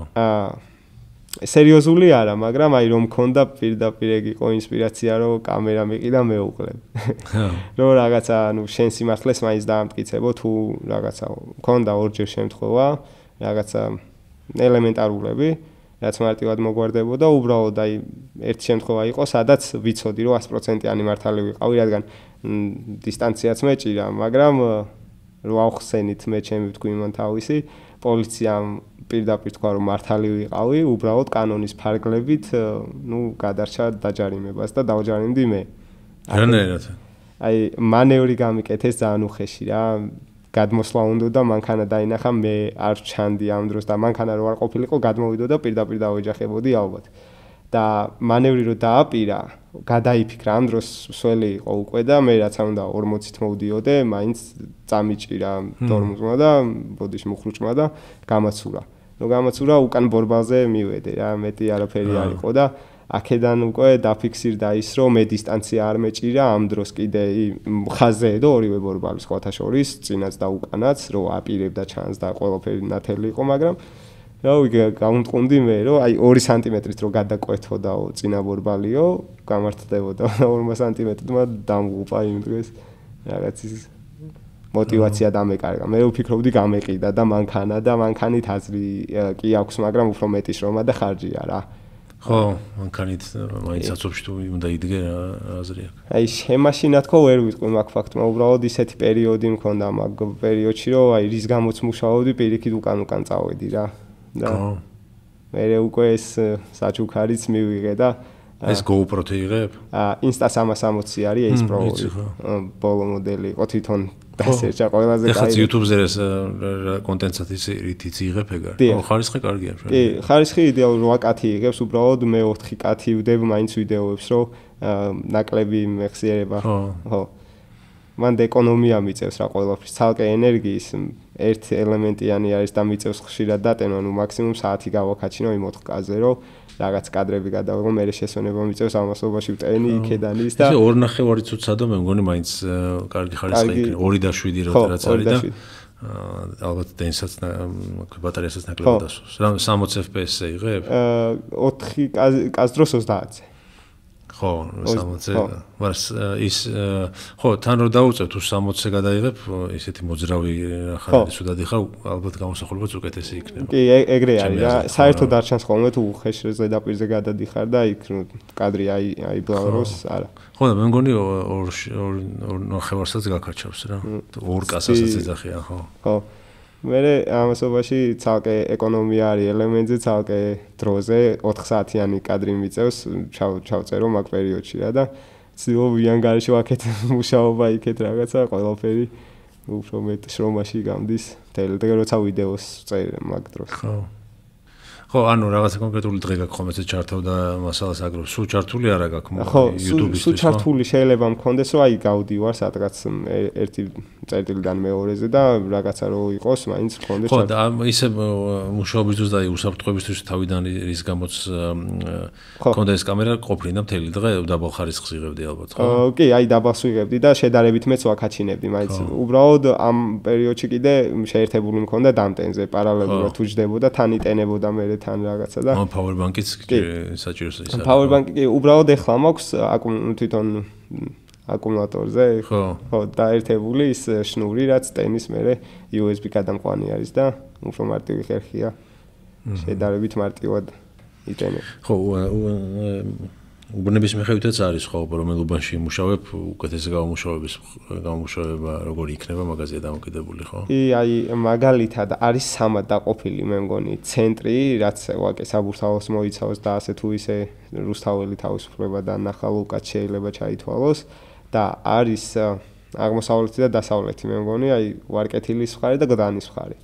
სერიოზული არა, მაგრამ აი რომ მქონდა პირდაპირ ეგ იყო ინსპირაცია, რომ კამერა მიყი და მეუყლებ. რომ რაღაცა, ნუ შენ სიმართლეს მაინც დაამტკიცებო თუ რაღაცა მქონდა ორჯერ შემთხვევა. რაღაცა ელემენტარულები, რაც მარტივად მოგვარდებოდა, უბრალოდ აი ერთი შემთხვევა იყო, სადაც ვიცოდი, რომ 100%-იანი მართალი ვიყავი, რადგან დისტანციაც მეჭირა, მაგრამ რო ავხსენით მე ჩემი ვთქვი მან თავისი, პოლიციამ პირდაპირ თქვა, რომ მართალი ვიყავი, უბრალოდ კანონის ფარგლებით, ნუ გადარჩა დაჯარიმებას და დავჯარიმდი მე. რანაირად? აი მანევრი გამიკეთეს ძალიან უხეში რა. გადმოსვლა უნდა და მანქანა დაინახა მე არ ჩანდი ამ დროს და მანქანა რო არ ყოფილიყო გადმოვიდო და პირდაპირ დავეჯახებოდი ალბათ და მანევრი რო დააპირა გადაიფიქრა ამ დროს სველი იყო უკვე და მე რაც უნდა 40-ით მოვდიოდე მაინც წამიჭირა თორმუზმა და ბოდიში მუხრუჭმა და გამაცურა ნუ გამაცურა უკან ბორბალზე მივედე რა მეტი არაფერი არ იყო და აქედან უკვე დაფიქსირდა ის რომ მე დისტანცია არ მეჭირა ამ დროს კიდე ხაზეედო ორივე ბორბალის ხოთა შორის წინაც და უკანაც რომ აპირებდა ჩანს და ყველაფერი ნათელი იყო მაგრამ რა ვიგე გამომტყუნდი მე რომ აი 2 სანტიმეტრით რო გადაკვეთოდაო წინა ბორბალიო გამართდებოდა 2 სანტიმეტრმა დამღუპა იმ დღეს რაღაც ის мотивация დამეკარგა მე ვფიქრობდი გამეყიდა და მანქანა და მანქანით აზრი კი აქვს მაგრამ უფრო მეტი შრომა და ხარჯია რა ხო, მანქანით მაინც აცობში თუ უნდა იდგე აზრი აქვს. აი შემაშინა თქო ვერ ვიტყვი მაგ ფაქტმა, უბრალოდ ისეთი პერიოდი მქონდა მაგ პერიოდში, რომ აი რის გამოც მუშაობდი, პირიქით უკან წავედი რა. და მე უკვე ეს საჩუქარიც მივიღე და ეს GoPro-თ იღებ? Insta 360 არის ეს Pro. ბოლო მოდელი იყო თვითონ დასერჩა ყველაზე კაი. ეხლა YouTube-ზე ეს კონტენტსაც რითიც იღებ ეგარ? ხარისხი კარგია შენ. კი, ხარისხი იდეალურ 8 კათი იღებს, უბრალოდ მე 4 კათი ვდებ მაინც ვიდეოებს, რომ ნაკლები მეხსიერება. ხო. მან ეკონომია მიწევს რა ყველაფრის, ცალკე ენერგიის ერთ ელემენტიანი არის და მიწევს ხშირად დატენვა, ნუ მაქსიმუმ საათი გავაკაჩინო იმ 4K-ზე, რომ რაღაც კადრები გადავიღო, მე შესვენება მიწევს ამასობაში ვტენი იქედან ის და 2.5 წუთსა და მე მგონი მაინც კარგი ხარისხი იქნება 2.7 როტერაც არის და ალბათ დენსაც ბატარეასაც ნაკლები დასვოს. რა 60 FPS-ზე იღებ? 4K-ს დროს 30-ზე. ხო, 60-ზე. მაგრამ ის ხო, თან რო დაუწევ თუ 60-ზე გადაიღებ, ისეთი მოძრავი ხარისხი თუ დადიხარ, ალბათ გამოსახულებაც უკეთესი იქნება. კი, ეგრე არის რა. საერთოდ არ ჩანს ხოლმე თუ ხეშ ზედაპირზე გადადიხარ და იქ კადრი აი ბლაუროს არა. ხო, და მე მგონი 2.5-საც გაქარჩავს რა. 2K-საც ეძახიან, ხო. ხო. მე ამასობაში ცალკე ეკონომია არის ელემენტზე, ცალკე დროზე 4 საათიანი კადრი მიწევს, ჩავწერო მაგ პერიოდში რა და ცდილობ ვიან გარეშე ვაკეთე მუშაობა იქეთ რაღაცა, ყველაფერი უფრო მეტ შრომაში გამდის. დღე როცა ვიდეოს წერე მაგ დროს. ხო. ხო, ანუ რაღაცა კონკრეტული დღე გაქვს ხომ ესე ჩართავ და მასალას აგროვ. სულ ჩართული არა გაქვს YouTube-ისთვის. სულ ჩართული შეიძლება მქონდეს, რომ აი გავდივარ სადღაც ერთი წერტილიდან მეორეზე და რაღაცა რო იყოს, მაინც მქონდეს. ხო, და ისე მუშაობისთვის და უსაფრთხოებისთვის თავიდან რის გამოც მქონდა ეს კამერა ყოფილი და მთელი დღე დაბალ ხარისხს იღებდი ალბათ, ხო? კი, აი დაბალს ვიღებდი და შედარებით მეც ვაკაჩინებდი, მაინც უბრალოდ ამ პერიოდში კიდე შეერთებული მქონდა დამტენზე, პარალელურად უჯდებოდა, თან იტენებოდა მე თან რაღაცა და power bank-იც საჭიროს ის არის. power bank-ი კი უბრალოდ ეხლა მაქვს თვითონ აკუმულატორზე. ხო, დაერთებული ის შნური, რაც ტენის მერე USB გადამყვანი არის და უფრო მარტივი ხერხია. შედარებით მარტივად იტენებ. ხო, უბნების მიხედვითაც არის ხო, რომელობაში იმუშავებ, უკეთესი გამომუშავება როგორი იქნება მაგაზია დამოკიდებული, ხო? კი, აი მაგალითად არის სამად დაყოფილი, მე მგონი, ცენტრი, რაც ვაკე საბურთალოს მოიცავს და ასე თუ ისე რუსთაველი თავისუფლება და ნახალუკაც შეიძლება ჩაითვალოს და არის აღმოსავლეთი და დასავლეთი, მე მგონი, აი ვარკეთილის მხარე და გდანის მხარე.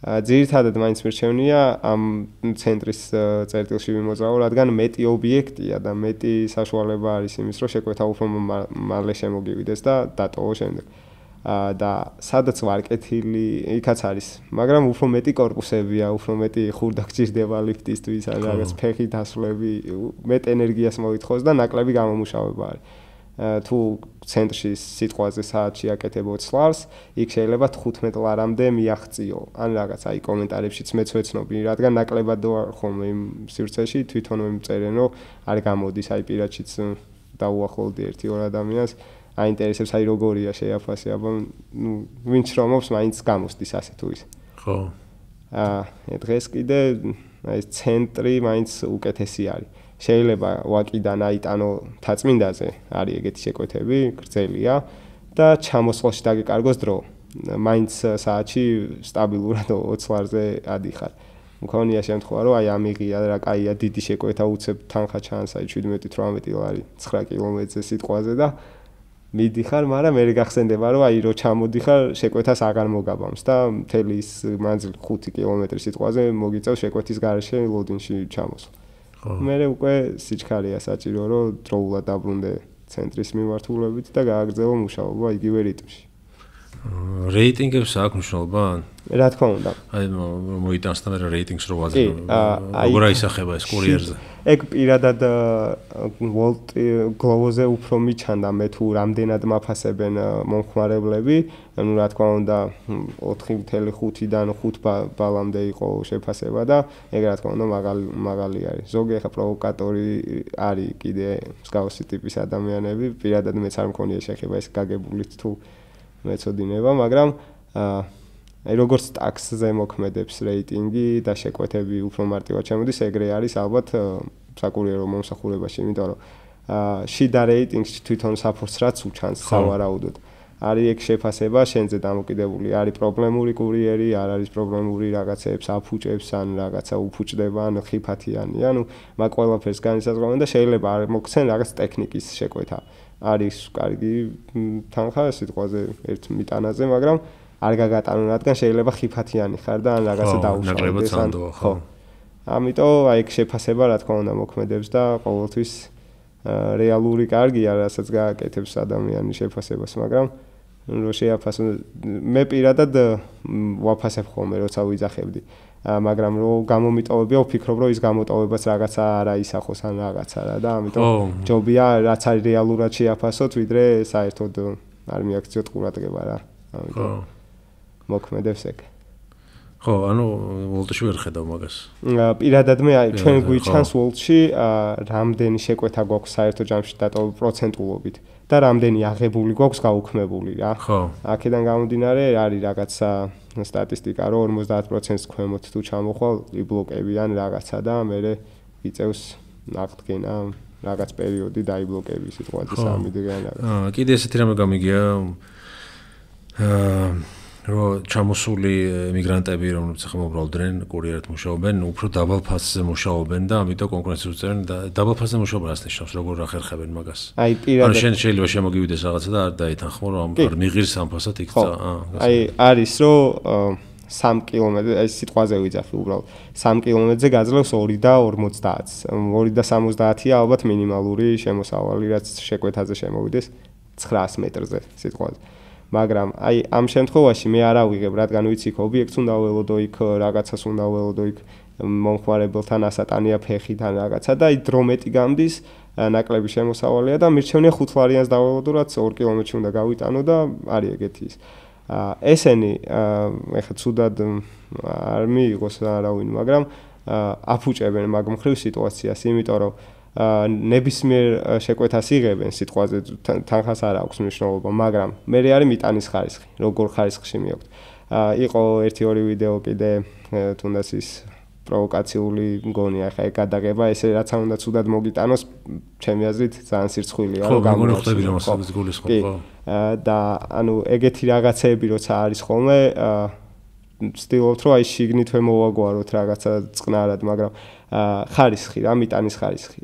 ძირითადად მაინც მირჩევნია ამ ცენტრის წერტილში მიმოძრაო, რადგან მეტი ობიექტია და მეტი საშუალება არის იმის, რომ შეკვეთა უფრო მალე შემოგივიდეს და დატოვო შემდეგ. და სადაც ვარკეთილი, იქაც არის, მაგრამ უფრო მეტი კორპუსებია, უფრო მეტი ხურდა გჭირდება ლიფტისთვის, რაღაც ფეხით ასვლები, მეტ ენერგიას მოითხოვს და ნაკლები გამომუშავება არის. თუ ცენტრში სიტყვაზე საათში აკეთებ 20 ლარს, იქ შეიძლება 15 ლარამდე მიაღწიო. ან რაღაც აი კომენტარებშიც მეც ვეცნობი, რადგან ნაკლებად ვარ ხოლმე იმ სივრცეში, თვითონვე მწერენ, რომ არ გამოდის, აი პირადშიც დაუახლოვდი 1-2 ადამიანს, აინტერესებს აი როგორია შეაფასე, აბა ნუ ვინც შრომობს, მაინც გამოსდის ასე თუ ისე. ხო. დღეს კიდე აი ცენტრი მაინც უკეთესი არის. შეიძლება ვაკიდან აიტანო თაწმინდაზე, არის ეგეთი შეკვეთები, გრძელია და ჩამოსვლაში დაგეკარგოს დრო. მაინც საათში სტაბილურად 20 ლარზე ადიხარ. მქონია შემთხვევა, რომ აი ამიღია რა კაია, დიდი შეკვეთა უცებ თანხა ჩანს, აი 17-18 ლარი 9 კილომეტრზე სიტყვაზე და მიდიხარ, მაგრამ მე გახსენდება, რომ აი რო ჩამოდიხარ, შეკვეთას აღარ მოგაბამს და მთელი ის მანძილი 5 კილომეტრი სიტყვაზე მოგიწევს შეკვეთის გარეშე ლოდინში ჩამოსვლა. მე უკვე სიჩქარეა საჭირო, რომ დროულად დაბრუნდე ცენტრის მიმართულებით და გააგრძელო მუშაობა იგივე რიტმში. რეიტინგებს აქვს მნიშვნელობა? რა თქმა უნდა. აი მოიტანს და მე რეიტინგს რო ვაძლევ. როგორ აისახება ეს კურიერზე? ეგ პირადად ვოლტ გლოვოზე უფრო მიჩანდა მე თუ რამდენად მაფასებენ მომხმარებლები, ანუ რა თქმა უნდა 4.5-დან 5 ბალამდე იყო შეფასება და ეგ რა თქმა უნდა მაღალი არის. ზოგი ახლა პროვოკატორი არის კიდე მსგავსი ტიპის ადამიანები, პირადად მეც არ მქონია შეხება ეს გაგებულით თუ მეწოდინება, მაგრამ აი როგორც ტაქსზე მოქმედებს რეიტინგი და შეკვეთები უფრო მარტივად შემოდის, ეგრე არის ალბათ საკურიერო მომსახურებაში, იმიტომ რომ შიდა რეიტინგში თვითონ საფორს რაც უჩანს სავარაუდოდ. არის ეგ შეფასება შენზე დამოკიდებული, არის პრობლემური კურიერი, არ არის პრობლემური რაღაცებს აფუჭებს ან რაღაცა უფუჭდება, ან ხიფათიანი, ანუ მაგ ყველაფერს განისაზღვრავენ და შეიძლება არ მოგცენ რაღაც ტექნიკის შეკვეთა. არის კარგი თანხა სიტყვაზე ერთ მიტანაზე, მაგრამ არ გაგატანონ, რადგან შეიძლება ხიფათიანი ხარ და ან რაღაცა დაუშავდეს ან ხო. ამიტომ აი ეგ შეფასება რა თქმა უნდა მოქმედებს და ყოველთვის რეალური კარგია, რასაც გააკეთებს ადამიანი შეფასებას, მაგრამ რო შეაფასო მე პირადად ვაფასებ ხოლმე როცა ვიძახებდი მაგრამ რო გამომიტოვებია ვფიქრობ რომ ის გამოტოვებაც რაღაცა არა ისახოს ან რაღაცა რა და ამიტომ ჯობია რაც არის რეალურად შეაფასოთ ვიდრე საერთოდ არ მიაქციოთ ყურადღება რა ამიტომ მოქმედებს ეგ ხო ანუ ვოლტში ვერ ხედავ მაგას პირადად მე ჩვენ გვიჩანს ვოლტში რამდენი შეკვეთა გვაქვს საერთო ჯამში დატოვებული პროცენტულობით და რამდენი აღებული გვაქვს გაუქმებული რა ხო აქედან გამომდინარე არის რაღაცა სტატისტიკა რომ 50%-ს ქვემოთ თუ ჩამოხვალ იბლოკები ან რაღაცა და მე ვიწევს აღდგენა რაღაც პერიოდი დაიბლოკები სიტუაცია 3 დღე ან რაღაცა კიდე ესეთი რამე გამიგია რომ ჩამოსული ემიგრანტები რომლებიც ახლა მოგროვდნენ კურიერად მუშაობენ უფრო დაბალ ფასზე მუშაობენ და ამიტომ კონკურენციას უწევენ და დაბალ ფასზე მუშაობა რას ნიშნავს როგორ ახერხებენ მაგას აი პირადად შენ შეიძლება შემოგივიდეს რაღაცა და არ დაეთანხმო რომ არ მიღირს ამ ფასად იქ აი არის რომ 3 კილომეტრი ეს სიტყვაზე ვიძახი უბრალოდ 3 კილომეტრზე გაძლევს 2.50 2.70-ია ალბათ მინიმალური შემოსავალი რაც შეკვეთაზე შემოვიდეს 900 მეტრზე სიტყვაზე მაგრამ აი ამ შემთხვევაში მე არ ავიღებ რადგან ვიცი იქ ობიექტს უნდა ველოდო იქ რაღაცას უნდა ველოდო იქ მომხმარებელთან ასატანია ფეხიდან რაღაცა და აი დრო მეტი გამდის ნაკლები შემოსავალია და მირჩევნია 5 ლარიანს დაველოდო რაც 2 კილომეტრში უნდა გავიტანო და არის ეგეთი ის ესენი ეხლა ცუდად არ მიიღოს არავინ მაგრამ აფუჭებენ მაგ მხრივ სიტუაციას იმიტომ რომ ნებისმიერ შეკვეთას იღებენ სიტყვაზე თანხას არ აქვს მნიშვნელობა მაგრამ მე არის მიტანის ხარისხი როგორ ხარისხში მიაქვს იყო 1-2 ვიდეო კიდე თუნდაც ის პროვოკაციული მგონია ხა ეგ გადაღება ესე რაც უნდა ცუდად მოგიტანოს ჩემი აზრით ძალიან სირცხვილია რომ გამოვხდები რომ ასეთ გულისხმობა და ანუ ეგეთი რაღაცეები როცა არის ხოლმე ვცდილობთ რომ აი შიგნით ვემოვაგვაროთ რაღაცა წყნარად მაგრამ ხარისხი რა მიტანის ხარისხი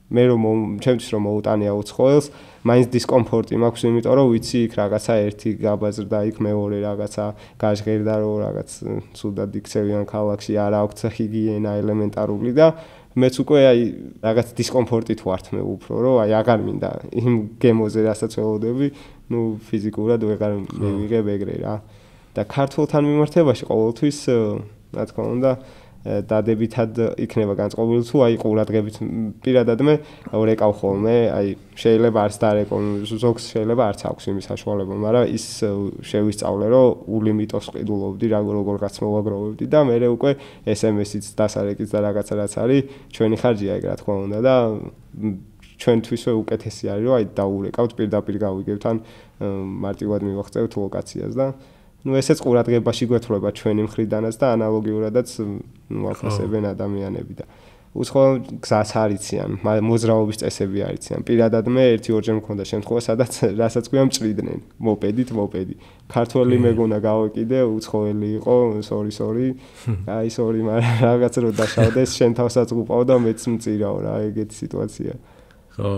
მე რომ ჩემთვის რომ მოუტანია უცხოელს მაინც დისკომფორტი მაქვს იმიტომ რომ ვიცი იქ რაღაცა ერთი გაბაზრდა იქ მეორე რაღაცა გაჟღერდა რომ რაღაც ცუდად იქცევიან ქალაქში არ აქვს ჰიგიენა ელემენტარული და მეც უკვე აი რაღაც დისკომფორტით ვართ მე უფრო რომ აი აღარ მინდა იმ გემოზე რასაც ველოდები ნუ ფიზიკურად ვეღარ მივიღებ ეგრე რა და ქართულთან მიმართებაში ყოველთვის რა თქმა უნდა დადებითად იქნება განწყობილი თუ აი ყურადღებით პირადად მე ვრეკავ ხოლმე აი შეიძლება არც დარეკო ზოგს შეიძლება არც აქვს იმის საშუალება მაგრამ ის შევისწავლე რომ ულიმიტოს ყიდულობდი როგორღაც მოვაგროვებდი და მე უკვე SMS-იც დასარეკიც და რაღაცა რაც არის ჩვენი ხარჯია ეგ რა თქმა უნდა და ჩვენთვისვე უკეთესი არის რომ აი დაურეკავთ პირდაპირ გავიგებთ ან მარტივად მივახცევთ ლოკაციას და ну ესეც ყურადღებაში გვეთვლება ჩვენი მხრიდანაც და ანალოგიურადაც ვაფასებენ ადამიანები და უცხოელ გზას არიციან მოძრაობის წესები არიციან პირადად მე 1-2 მქონდა შემთხვევა სადაც რასაც ქვია მჭრიდნენ მოპედი ქართველი მეგონა გავეკიდე უცხოელი იყო sorry აი sorry მაგრამ რაღაც რო დაშავდეს შენ თავსაც უყავ და მეც მწირავ რა ეგეთი სიტუაცია ხო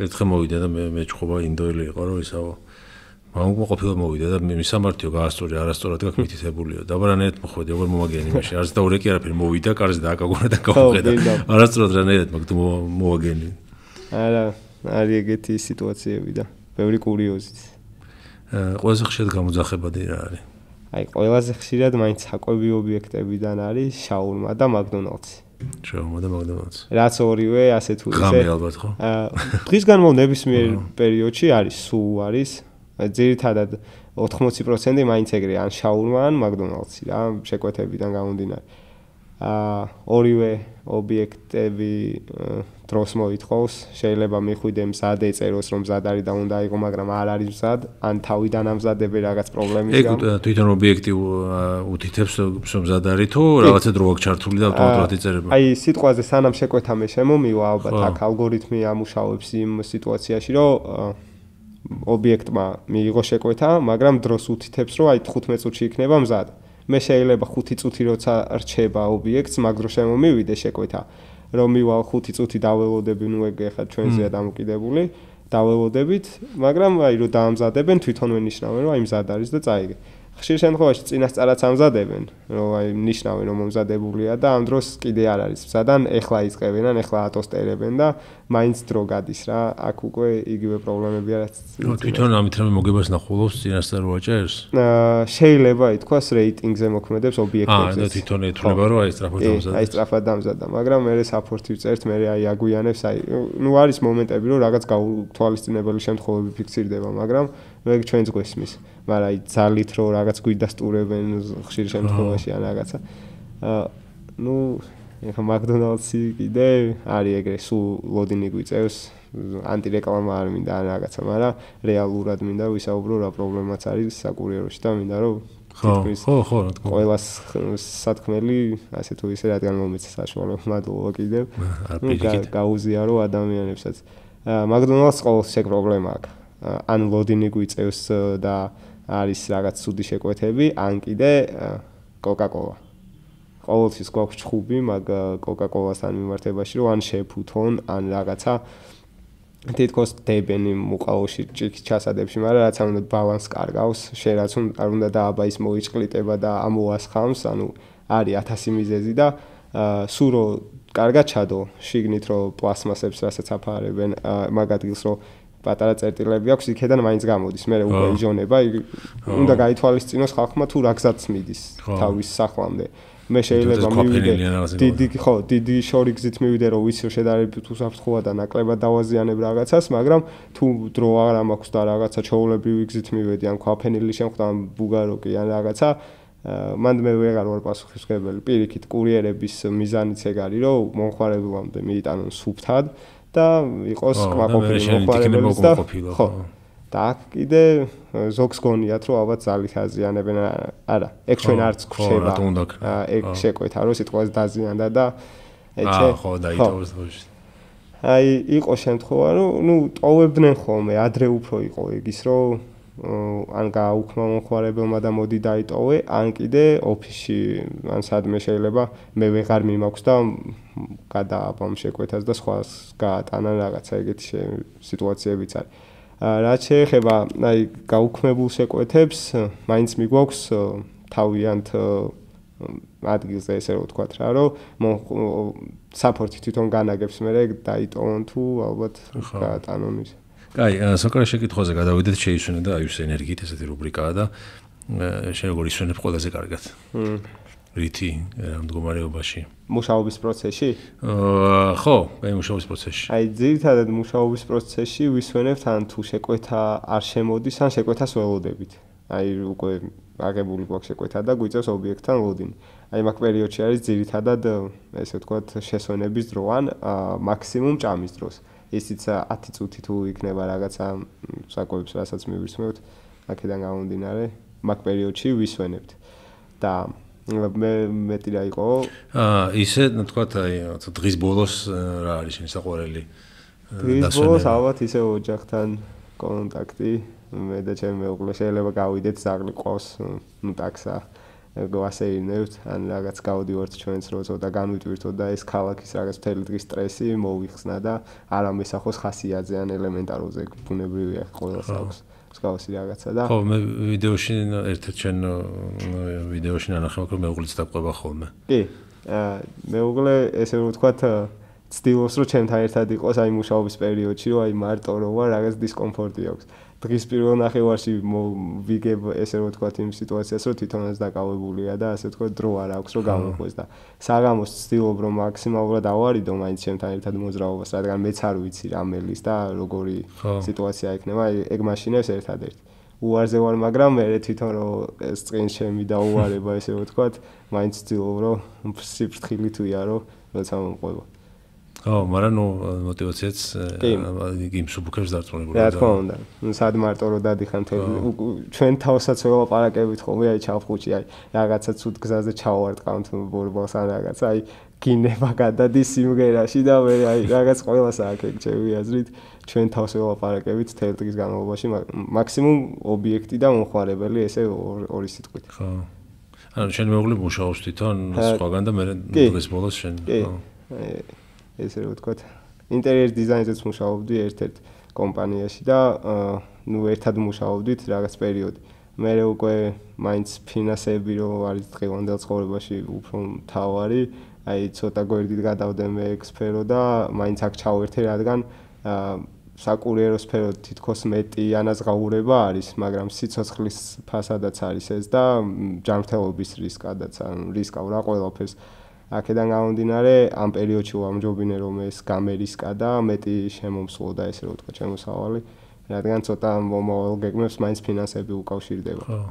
ერთხელ მოვიდა და მე ჭხობა ინდოელი იყო რომ ისაო მაგ ყოფილა მოვიდა და მისამართიო გაასწორე არასწორად გაქვს მითითებულიო დაბრანეთ მოხვედი როგორ მომაგენი მაშინ არც და ურეკი არაფერი მოვიდა კარზე დააკაგონა და გავხედა არასწორად რანაირად მაგ მოვაგენი არა არის ეგეთი სიტუაციები და ბევრი კურიოზით ყველაზე ხშირად გამოძახებადი რა არის აი ყველაზე ხშირად მაინც საკვები ობიექტებიდან არის შაურმა და მაკდონალდსი შაურმა და მაკდონალდსი რაც ორივე ასე თუ ისე ღამე ალბათ ხო დღის განმავლობაში ნებისმიერ პერიოდში არის სულ არის ძირითადად 80% მაინც ეგრე ან შაურმა ან მაკდონალდსი რა შეკვეთებიდან გამომდინარე ორივე ობიექტები დროს მოითხოვს შეიძლება მიხვიდე მზად ეწეროს რომ მზად არის და უნდა იყო მაგრამ არ არის მზად ან თავიდან ამზადებენ რაღაც პრობლემის გამო ეგ თვითონ ობიექტი უთითებს რომ მზად არის თუ რაღაცა დრო აქვს ჩართული და ავტომატურად იწერება აი სიტყვაზე სანამ შეკვეთა მე შემომივა ალბათ აქ ალგორითმი ამუშავებს იმ სიტუაციაში რომ ობიექტმა მიიღო შეკვეთა, მაგრამ დროს უთითებს, რომ აი 15 წუთში იქნება მზად. მე შეიძლება 5 წუთი როცა რჩება ობიექტს, მაგ დროს შემომივიდე შეკვეთა, რომ მივალ 5 წუთი დაველოდები, ნუ ეგ ახლა ჩვენზეა დამოკიდებული, დაველოდებით, მაგრამ აი რომ დაამზადებენ, თვითონვე ნიშნავენ, რომ აი მზად არის და წაიგე. ხშირ შემთხვევაში წინასწარაც ამზადებენ, რომ აი ნიშნავენ რომ მომზადებულია და ამ დროს კიდე არ არის მზადან, ეხლა იწყებენ, ან ეხლა ატოსტერებენ და მაინც დრო გადის რა. აქ უკვე იგივე პრობლემები არის. თვითონ ამით რამე მოგებას ნახულობს წინასწარ უაჭერს? შეიძლება ითქვას რეიტინგზე მოქმედებს ობიექტებზე. და თვითონ ეთვლება რომ აი სწრაფად დამზადდა. აი სწრაფად დამზადდა, მაგრამ მე საფორტი ვწერთ, მე აი აგვიანებს, აი ნუ არის მომენტები რომ რაღაც გაუთვალისწინებელი შემთხვევები ფიქსირდება, მაგრამ მე ჩვენც გვესმის. მაგრამ აი ძალით რომ რაღაც გვიდასტურებენ ხშირ შემთხვევაში ან რაღაცა. ნუ ეხა მაკდონალდსი კიდე არის ეგრე, სულ ლოდინი გვიწევს, ანტირეკლამა არ მინდა ან რაღაცა, მაგრამ რეალურად მინდა ვისაუბრო რა პრობლემაც არის საკურიეროში და მინდა რომ ხო, რა თქმა უნდა. ყველას სათქმელი, ასე თუ ისე რადგან მომეცეს საშუალება, მადლობა კიდევ. გაუზიარო ადამიანებსაც. მაკდონალდს ყოველთვის ეგ პრობლემა აქვს. ან ლოდინი გვიწევს და არის რაღაც ცუდი შეკვეთები, ან კიდე კოკა-კოლა. ყოველთვის გვაქვს ჩხუბი, მაგ კოკა-კოლასთან მიმართებაში, რომ ან შეფუთონ, ან რაღაცა თითქოს დებენი მუყაოში ჭიქის ჩასადებში, მაგრამ რაც არ უნდა ბალანს კარგავს, შენ რაც არ უნდა დააბა ის მოიჭყლიტება და ამოასხამს, ანუ არის 1000 მიზეზი და სულ რო კარგად ჩადო, შიგნით რო პლასმასებს რასაც აფარებენ, მაგ ადგილს რო პატარა წერტილები აქვს, იქედან მაინც გამოდის, მე უკვე იჟონება, უნდა გაითვალისწინოს ხალხმა თუ რა გზაც მიდის თავის სახლამდე. მე შეიძლება მივიდე დიდი შორი გზით მივიდე რომ ვიცი რომ შედარებით უსაფრთხოა და ნაკლებად დავაზიანებ რაღაცას, მაგრამ თუ დრო არ მაქვს და რაღაცა ჩაოლებრივი გზით მივედი ან ქვაფენილი შემხვდა ან ბუგაროკი ან რაღაცა, მანდ მე ვეღარ ვარ პასუხისმგებელი. პირიქით კურიერების მიზანიც ეგ არის რომ მომხმარებლამდე მიიტანონ სუფთად და იყოს კმაყოფილი მომხმარებელიც და ხო. და აქ კიდე ზოგს გონიათ რომ ალბათ ძალით აზიანებენ, არა, ეგ ჩვენ არც გვხვდება. ეგ შეკვეთა რომ სიტყვას დაზიანდა და ეჩე. ხო, დაიტოვეს თოში. აი, იყო შემთხვევა რომ ნუ ტოვებდნენ ხოლმე, ადრე უფრო იყო ეგ ის რომ ან გააუქმა მომხმარებელმა და მოდი დაიტოვე, ან კიდე ოფისში, ან სადმე შეიძლება მე ვეღარ მიმაქვს და გადააბამ შეკვეთას და სხვას გაატანა რაღაცა ეგეთი სიტუაციებიც არის. რაც შეეხება აი გაუქმებულ შეკვეთებს, მაინც მიგვაქვს თავიანთ ადგილზე ესე რომ ვთქვათ რა, რომ საფორტი თვითონ განაგებს მე დაიტოვონ თუ ალბათ გაატანონ ის. კაი, საკუთარ შეკითხვაზე გადავიდეთ, შეისვენა და აიუს ენერგიით ესეთი რუბრიკაა და შენ როგორ ისვენებ ყველაზე კარგად? რითი მდგომარეობაში? მუშაობის პროცესში? ხო, აი მუშაობის პროცესში. აი ძირითადად მუშაობის პროცესში ვისვენებთ ან თუ შეკვეთა არ შემოდის, ან შეკვეთას ველოდებით. აი უკვე აღებული გვაქვს შეკვეთა და გვიწევს ობიექტთან ლოდინი. აი მაგ პერიოდში არის ძირითადად ესე ვთქვათ შესვენების დრო ან მაქსიმუმ ჭამის დროს. ისიც 10 წუთი თუ იქნება რაღაცა საკვებს, რასაც მივირთმევთ, აქედან გამომდინარე, მაგ პერიოდში ვისვენებთ. და მე მეტი რა იყო? ისე, თქვათ, აი, დღის ბოლოს რა არის შენი საყვარელი? დღის ბოლოს ალბათ ისე ოჯახთან კონტაქტი, მე და ჩემი მეუღლე შეიძლება გავიდეთ ზაღლი ყავს, ნუ ტაქსა გვასეირნებთ, ან რაღაც გავდივართ ჩვენც რო ცოტა განვიტვირთოთ და ეს ქალაქის რაღაც მთელი დღის სტრესი მოვიხსნა და არ ამესახოს ხასიათზე ან ელემენტარულზე, ბუნებრივია ყველას აქვს. მსგავსი რაღაცა და ხო, მე ვიდეოში ერთ-ერთ ჩვენ ვიდეოში ნანახევ რომ მეუღლეც დაყვება ხოლმე. კი, მეუღლე ესე რომ ვთქვათ ცდილობს რომ ჩემთან ერთად იყოს აი მუშაობის პერიოდში, რომ აი მარტო რო ვარ რაღაც დისკომფორტი აქვს. დღის პირველ ნახევარში ვიგებ ესე რომ ვთქვათ იმ სიტუაციას, რომ თვითონაც დაკავებულია და ასე ვთქვათ დრო არ აქვს რომ გამოყვეს და საღამოს ცდილობ რომ მაქსიმალურად ავარიდო მაინც ჩემთან ერთად მოძრაობას, რადგან მეც არ ვიცი რა მელის და როგორი სიტუაცია იქნება, ეგ მაშინებს ერთადერთი. უარზე ვარ, მაგრამ მე თვითონ რომ ეს წინ შემი და უარება ესე რომ ვთქვათ, მაინც ცდილობ რომ სიფრთხილი თუ იარო, როცა მომყვება. ხო, მაგრამ ნუ мотиваციაც იმსუბუქებს დარწმუნებული. რა თქმა უნდა. ნუ სად მარტო რომ დადიხარ ჩვენ თავსაც ველაპარაკებით ხოლმე, აი ჩავხუჭი, აი რაღაცა ცუდ გზაზე ჩავარტყავთ ბორბალს ან რაღაცა, აი გინება გადადის სიმღერაში და მე აი რაღაც ყველას აქვს ეგ ჩემი აზრით, ჩვენ თავს ველაპარაკებით თელ დღის განმავლობაში, მაქსიმუმ ობიექტი და მომხმარებელი ესე ორი სიტყვით. ხო. ანუ შენ მეუღლე მუშაობს თვითონ სხვაგან და მე დღეს ბოლოს შენ. ხო. ესე რომ ვთქვათ, ინტერიერ დიზაინზეც მუშაობდი ერთ-ერთ კომპანიაში და ნუ ერთად მუშაობდით რაღაც პერიოდი. მე უკვე მაინც ფინანსები რო არის დღევანდელ ცხოვრებაში უფრო მთავარი, აი ცოტა გვერდით გადავდე მე ეგ სფერო და მაინც აქ ჩავერთე, რადგან საკურიერო სფერო თითქოს მეტი ანაზღაურება არის, მაგრამ სიცოცხლის ფასადაც არის ეს და ჯანმრთელობის რისკადაც, რისკავ რა ყველაფერს. აქედან გამომდინარე, ამ პერიოდში ვამჯობინე რომ ეს გამერისკა და მეტი შემომსვლოდა ესე რომ ვთქვა შემოსავალი, რადგან ცოტა მომავალ გეგმებს მაინც ფინანსები უკავშირდება. ხო.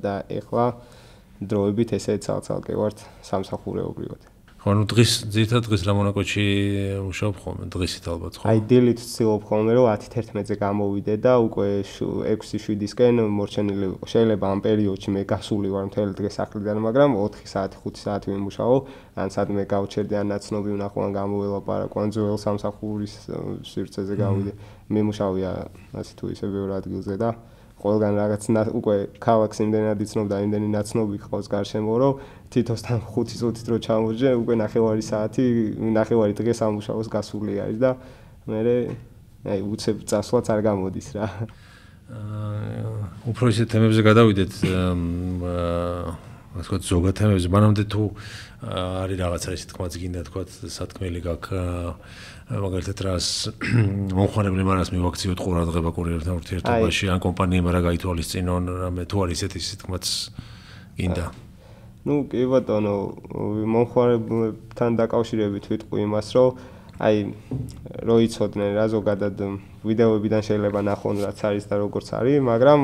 და ეხლა დროებით ესე ცალ-ცალკე ვართ სამსახურეობრივად. ხო, ნუ ძირითადად დღის რა მონაკვეთში მუშაობ ხოლმე, დღისით ალბათ, ხო? აი დილით ვცდილობ ხოლმე რომ 10-11-ზე გამოვიდე და უკვე 6-7-ისკენ მორჩენილი ვიყო. შეიძლება ამ პერიოდში მე გასული ვარ მთელი დღე სახლიდან, მაგრამ 4 საათი, 5 საათი ვიმუშაო, ან სადმე გავჩერდე, ან ნაცნობი ვნახო, ან გამოველაპარაკო, ან ძველ სამსახურის სივრცეზე გავიდე. მიმუშავია ასე თუ ისე ბევრ ადგილზე და ყველგან რაღაც უკვე ქალაქს იმდენად იცნობ და იმდენი ნაცნობი ყავს გარშემო, რომ თითოსთან 5 წუთით რო ჩამოვიჯე, უკვე 9 საათი, 9 დღე სამუშაოს გასული არის და მე აი უცებ წასვლაც არ გამოდის რა. უფრო ისეთ თემებზე გადავიდეთ, ასე ვთქვათ, ზოგად თემებზე, მანამდე თუ არის რაღაცა ისე თქმაც გინდა თქვათ, სათქმელი გაქვს მაგალითად რას მომხმარებლი მარას მივაქციოთ ყურადღება კურიერებთან ურთიერთობაში ან კომპანიებმა რა გაითვალისწინონ რამე თუ არის ისეთი თქმაც გინდა. ნუ კი ბატონო, მომხმარებლებთან დაკავშირებით ვიტყვი იმას, რომ აი რო იცოდნენ რა ზოგადად ვიდეოებიდან შეიძლება ნახონ რაც არის და როგორც არის, მაგრამ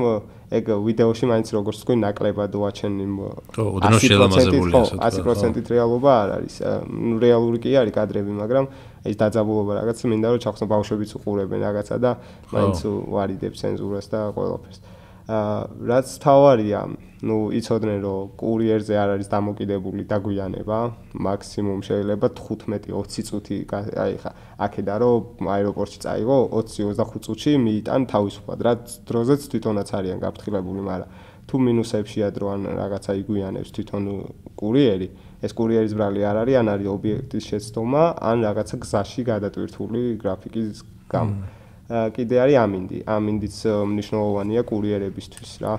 ეგ ვიდეოში მაინც როგორც თქვი ნაკლებად ვაჩენიმ 100%-ით რეალობა არ არის. ნუ რეალური კი არის კადრები, მაგრამ ეს დაძაბულობა რაღაც მინდა რომ ჩახსნო ბავშვებიც უყურებენ რაღაცა და მაინც ვარიდებს ცენზურას და ყველაფერს. რაც თავარია, ნუ იცოდნენ რომ კურიერზე არ არის დამოკიდებული დაგვიანება, მაქსიმუმ შეიძლება 15-20 წუთი, აი ხა აქედან რომ აეროპორტში წაიღო 20-25 წუთში მიიტან თავისუფლად, რაც დროზეც თვითონაც არიან გაფრთხილებული, მაგრამ თუ მინუსებშია დრო ან რაღაცა იგვიანებს თვითონ კურიერი, ეს კურიერის ბრალი არ არის, ან არის ობიექტის შეცდომა, ან რაღაცა გზაში გადატვირთული გრაფიკის გამო. კიდე არის ამინდი. ამინდიც მნიშვნელოვანია კურიერებისთვის რა.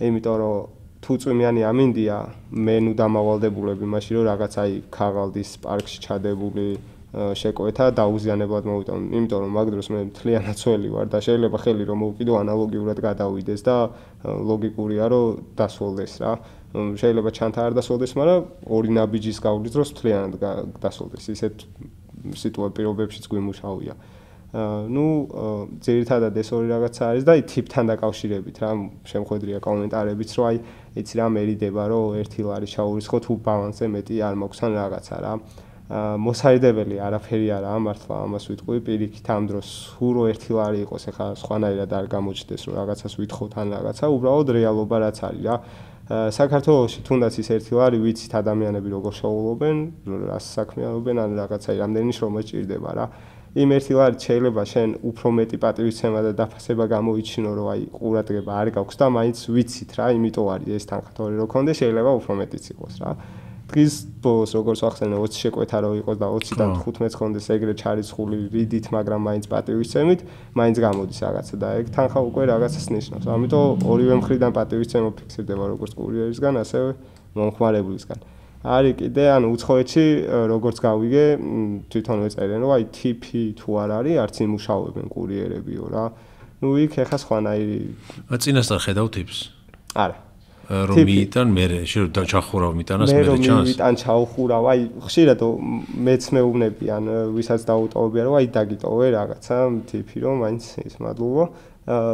იმიტომ რომ თუ წვიმიანი ამინდია, მე ნუ დამავალდებულები მაშინ რომ რაღაც აი ქაღალდის პარკში ჩადებული შეკვეთა დაუზიანებლად მოვიტანო. იმიტომ რომ მაგ დროს მე მთლიანად ძველი ვარ და შეიძლება ხელი რომ მოვკიდო ანალოგიურად გადავიდეს და ლოგიკურია რომ დასვოლდეს რა. შეიძლება ჩანთა არ დასვოლდეს, მაგრამ ორი ნაბიჯის გავლის დროს მთლიანად დასვოლდეს. ისეთ სიტუაციებშიც გვიმუშავია. ნუ ძირითადად ეს ორი რაღაცა არის და აი ტიპთან დაკავშირებით რა შემხედრია კომენტარებიც რომ აი იცი რა მერიდება რომ ერთი ლარი ჩაურისხო თუ ბალანსზე მეტი არ მაქვს ან რაღაცა რა მოსაიდებელი არაფერი არაა მართლა ამას ვიტყვი პირიქით ამ დროს სულ რო ერთი ლარი იყოს ეხლა სხვანაირად არ გამოჩნდეს რომ რაღაცას ვითხოვთ ან რაღაცა უბრალოდ რეალობა რაც არის რა საქართველოში თუნდაც ის ერთი ლარი ვიცით ადამიანები როგორ შეულობენ რას საქმიანობენ ან რაღაცა რამდენი შრომა ჭირდება რა იმ ერთი ლარით შეიძლება შენ უფრო მეტი პატივისცემა და დაფასება გამოიჩინო რომ აი ყურადღება არ გაქვს და მაინც ვიცით რა იმიტომ არის ეს თანხა თორე რო კონდე შეიძლება უფრო მეტიც იყოს რა დღის ბოლოს როგორც ახსენე 20 შეკვეთა რო იყოს და 20-დან 15 კონდეს ეგრე ჩარიცხული რიდით მაგრამ მაინც პატივისცემით მაინც გამოდის რაღაცა და ეგ თანხა უკვე რაღაცას ნიშნავს ამიტომ ორივე მხრიდან პატივისცემა ფიქსირდება როგორც კურიერისგან ასევე მომხმარებლისგან არის კიდე ანუ უცხოეთში როგორც გავიგე თვითონ ეწერენ რომ აი ტიპი თუ არ არის არც იმუშავებენ კურიერებიო რა ნუ იქ ეხა სხვანაირი წინასწარ ხედავ ტიპს არა რომ მიიტან მე შეიძლება ჩახურავ მიტანას მე ჩანს მე მიიტან ჩაუხურავ აი ხშირად მეც მეუბნებიან ვისაც დაუტოვებია რომ აი დაგიტოვე რაღაცა ტიპი რომ მაინც ის მადლობა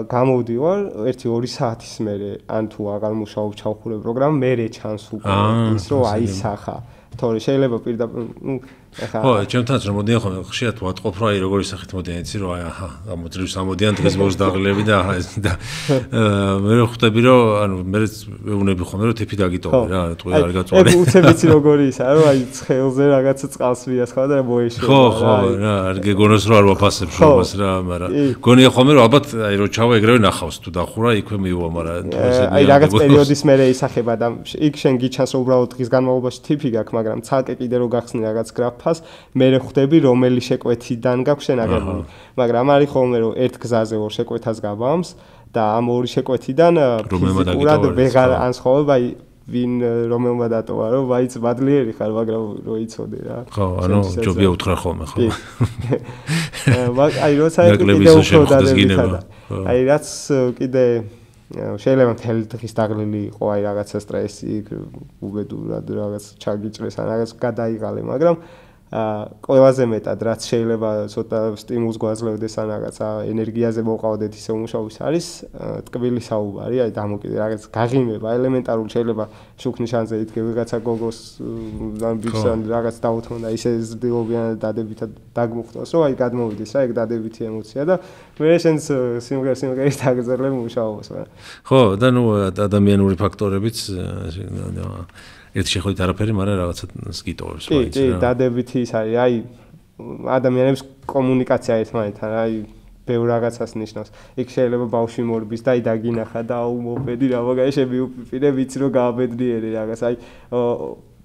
გამოვდივარ 1-2 საათის მერე ან თუ აღარ მუშაობ ჩავხურებ პროგრამა მერე ჩანს უკვე ის რომ აისახა თორე შეიძლება პირდაპირ ნუ ეხა ხო ჩემთანაც რომ მოდიან ხოლმე ხშირად ვატყობ რომ აი როგორი სახით მოდიან იცი რომ აი აჰა გამოძრავს ამოდიან დღეს მოსდაღლები და აჰა ეს და მე ხვდები რომ ანუ მე ვეუბნები ხოლმე რომ ტიპი დაგიტოვე რა ტყვე არ გაწვავე ეგ უცებიცი როგორი ისაა რომ აი ცხელზე რაღაცა წყალს ვიასხავ და მოეშვა ხო ხო რა არ გეგონოს რომ არ ვაფასებ შრომას რა მაგრამ გონია ხოლმე რომ ალბათ აი რო ჩავა ეგრევე ნახავს თუ დახურა იქვე მივა მაგრამ აი რაღაც პერიოდის მერე ისახება და იქ შენ გიჩანს რომ უბრალოდ დღის განმავლობაში ტიპი გაქვს მაგრამ ცალკე კიდე რო გახსნი რაღაც გრაფას მე ხვდები რომელი შეკვეთიდან გაქვს შენ აგებული მაგრამ არის ხოლმე რომ ერთ გზაზე ორ შეკვეთას გაბამს და ამ ორი შეკვეთიდან ფიზიკურად ვეღარ ანსხვავებ, აი ვინ რომელმა დატოვა, რომ ვაიც მადლიერი ხარ, მაგრამ რო იცოდე რა. ხო, ანუ ჯობია უთხრა ხოლმე, ხო. აი როცა კიდე უფრო დადებითად. აი რაც კიდე შეიძლება მთელი დღის დაღლილი იყო, აი რაღაცა სტრესი, უბედურად რაღაც ჩაგიჭრეს, ან რაღაც გადაიღალე, მაგრამ ყველაზე მეტად რაც შეიძლება ცოტა სტიმულს გვაძლევდეს ან რაღაცა ენერგიაზე მოვყავდეთ ისე უმუშავის არის ტკბილი საუბარი, აი დამოკიდე რაღაც გაღიმება, ელემენტარული შეიძლება შუქნიშანზე ითქე ვიღაცა გოგოს ან ბიჭს რაღაც დაუთმო და ისე ზრდილობიან დადებითად დაგმუხტოს, რომ აი გადმოვიდეს რა ეგ დადებითი ემოცია და მე შენს სიმღერის დაგრძელებ მუშაობას. ხო, და ნუ ადამიანური ფაქტორებიც ერთი შეხვედრით არაფერი, მაგრამ რაღაცა სკიტოვებს მაინც რა. კი, დადებითი ის არის, აი ადამიანების კომუნიკაცია ერთმანეთთან, აი ბევრ რაღაცას ნიშნავს. იქ შეიძლება ბავშვი მორბის და აი დაგინახა და აუ მოპედი რა, მაგარი შემიუპირე, ვიცი რომ გააბედნიერი რაღაც, აი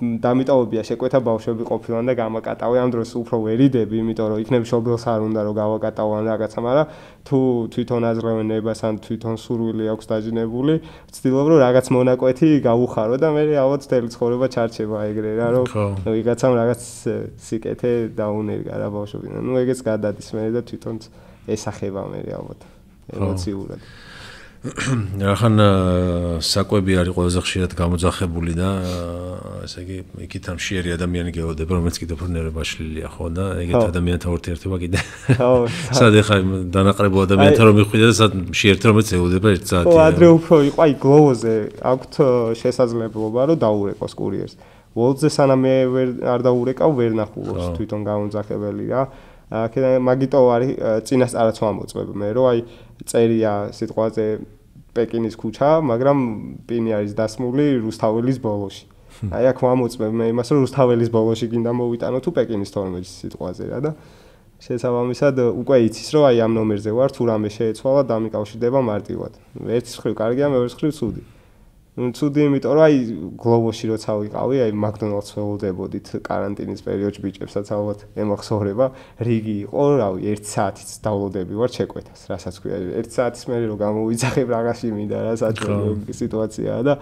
დამიტოვებია შეკვეთა ბავშვები ყოფილან და გამაკატავე ამ დროს უფრო ვერიდები, იმიტომ რომ იქნებ შობილს არ უნდა რომ გავაკატავან რაღაცა, მაგრამ თუ თვითონ აძლევენ ნებას ან თვითონ სურვილი აქვს დაჟინებული, ვცდილობ რომ რაღაც მონაკვეთი გავუხარო და მე ალბათ მთელი ცხოვრება ჩარჩება ეგრე რა, რომ ვიღაცამ რაღაც სიკეთე დაუნერგა რა ბავშვებიდან. ნუ ეგეც გადადის მე და თვითონ ესახება მე ალბათ ემოციურად. რახან საკვები არის ყველაზე ხშირად გამოძახებული და ესე იგი იქით ამ შეერი ადამიანი გეოდება, რომელიც კიდევ უფრო ნერვაშლილია, ხო და ეგეთ ადამიანთან ურთიერთობა კიდე. ხო. სად ეხა დანაყრებულ ადამიანთან რომ მიხვიდე და სად შეერთო რომელიც ეუდება 1 საათი. ხო, ადრე უფრო იყო, აი გლოვოზე აქვთ შესაძლებლობა რომ დაურეკოს კურიერს. ვოლტზე სანამ მე არ დაურეკავ, ვერ ნახულობს თვითონ გამოძახებელი რა. აქედან მაგიტო არის წინასწარაც ვამოწმებ მე რომ აი წერია სიტყვაზე პეკინის ქუჩა, მაგრამ პინი არის დასმული რუსთაველის ბოლოში. აი აქ ვამოწმებ მე იმას რომ რუსთაველის ბოლოში გინდა მოვიტანო თუ პეკინის 12 სიტყვაზე რა და შესაბამისად უკვე იცის რომ აი ამ ნომერზე ვარ, თუ რამე შეეცვალა დამიკავშირდება მარტივად. ერთი მხრივ კარგია, მეორე მხრივ ცუდი. ცუდი იმიტომ რომ აი გლოვოში როცა ვიყავი, აი მაკდონალდს ველოდებოდით კარანტინის პერიოდში ბიჭებსაც ალბათ ემახსოვრება, რიგი იყო, რავი, 1 საათიც დავლოდები ვარ შეკვეთას, რასაც ქვია, 1 საათის მერე რომ გამოვიძახებ რაღაცი მინდა რა საჭირო სიტუაციაა და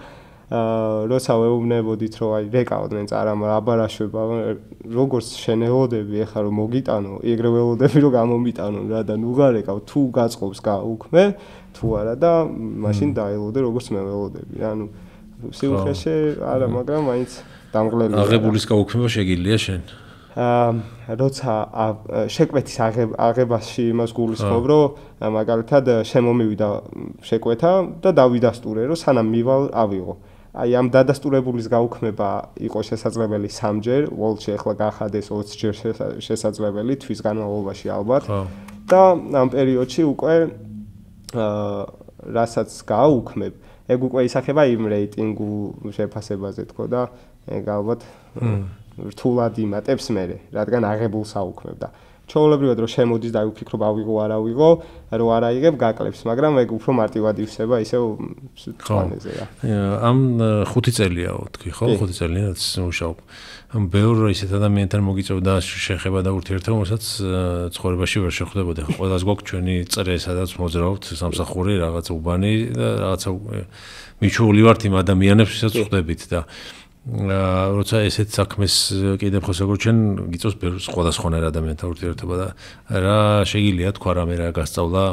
როცა ვეუბნებოდით რომ აი რეკავდნენ წარამა აბარაშვება, როგორც შენელოდები ეხლა რომ მოგიტანო, ეგრე ველოდები რომ გამომიტანო რა და ნუ გარეკავ, თუ გაწყობს გაუქმე თუ არა და მაშინ დაელოდე როგორც მე ველოდები რა, ანუ სიუხეში არა, მაგრამ მაინც დამღლელი. აღებულის გაუქმება შეგიძლია შენ? როცა შეკვეთის აღებაში იმას გულისხმობ, რომ მაგალითად შემომივიდა შეკვეთა და დავიდასტურე, რომ სანამ მივალ ავიღო. აი ამ დადასტურებულის გაუქმება იყო შესაძლებელი 3ჯერ, ვოლტში ახლა გახადეს 20 ჯერ შესაძლებელი თვის განმავლობაში ალბათ. და ამ პერიოდში უკვე რასაც გააუქმებ, ეგ უკვე ისახება იმ რეიტინგულ შეფასებაზე თქო და ეგ ალბათ რთულად იმატებს მე, რადგან აღებულს აუქმებ და ჩაოლებრივად რომ შემოდის და ვფიქრობ ავიღო არა ავიღო, რომ არ აიღებ გაკლებს, მაგრამ ეგ უფრო მარტივად ივსება ისევ თვალეზე რა. ამ 5 წელია თქვი ხო? 5 წელია მუშაობ. ბევრ ისეთ ადამიანთან მოგიწევდა შეხება და ურთიერთობა, რომელსაც ცხოვრებაში ვერ შეხვდებოდი. ყველას გვაქვს ჩვენი წრე, სადაც მოძრავთ სამსახური, რაღაც უბანი და რაღაცა მიჩვეული ვართ იმ ადამიანებს, ვისაც ხვდებით და როცა ესეთ საქმეს კიდევ ხო შეგორჩენ, გიწევს ბევრ სხვადასხვანაირ ადამიანთან ურთიერთობა და რა შეგიძლია თქვა რამე რა გასწავლა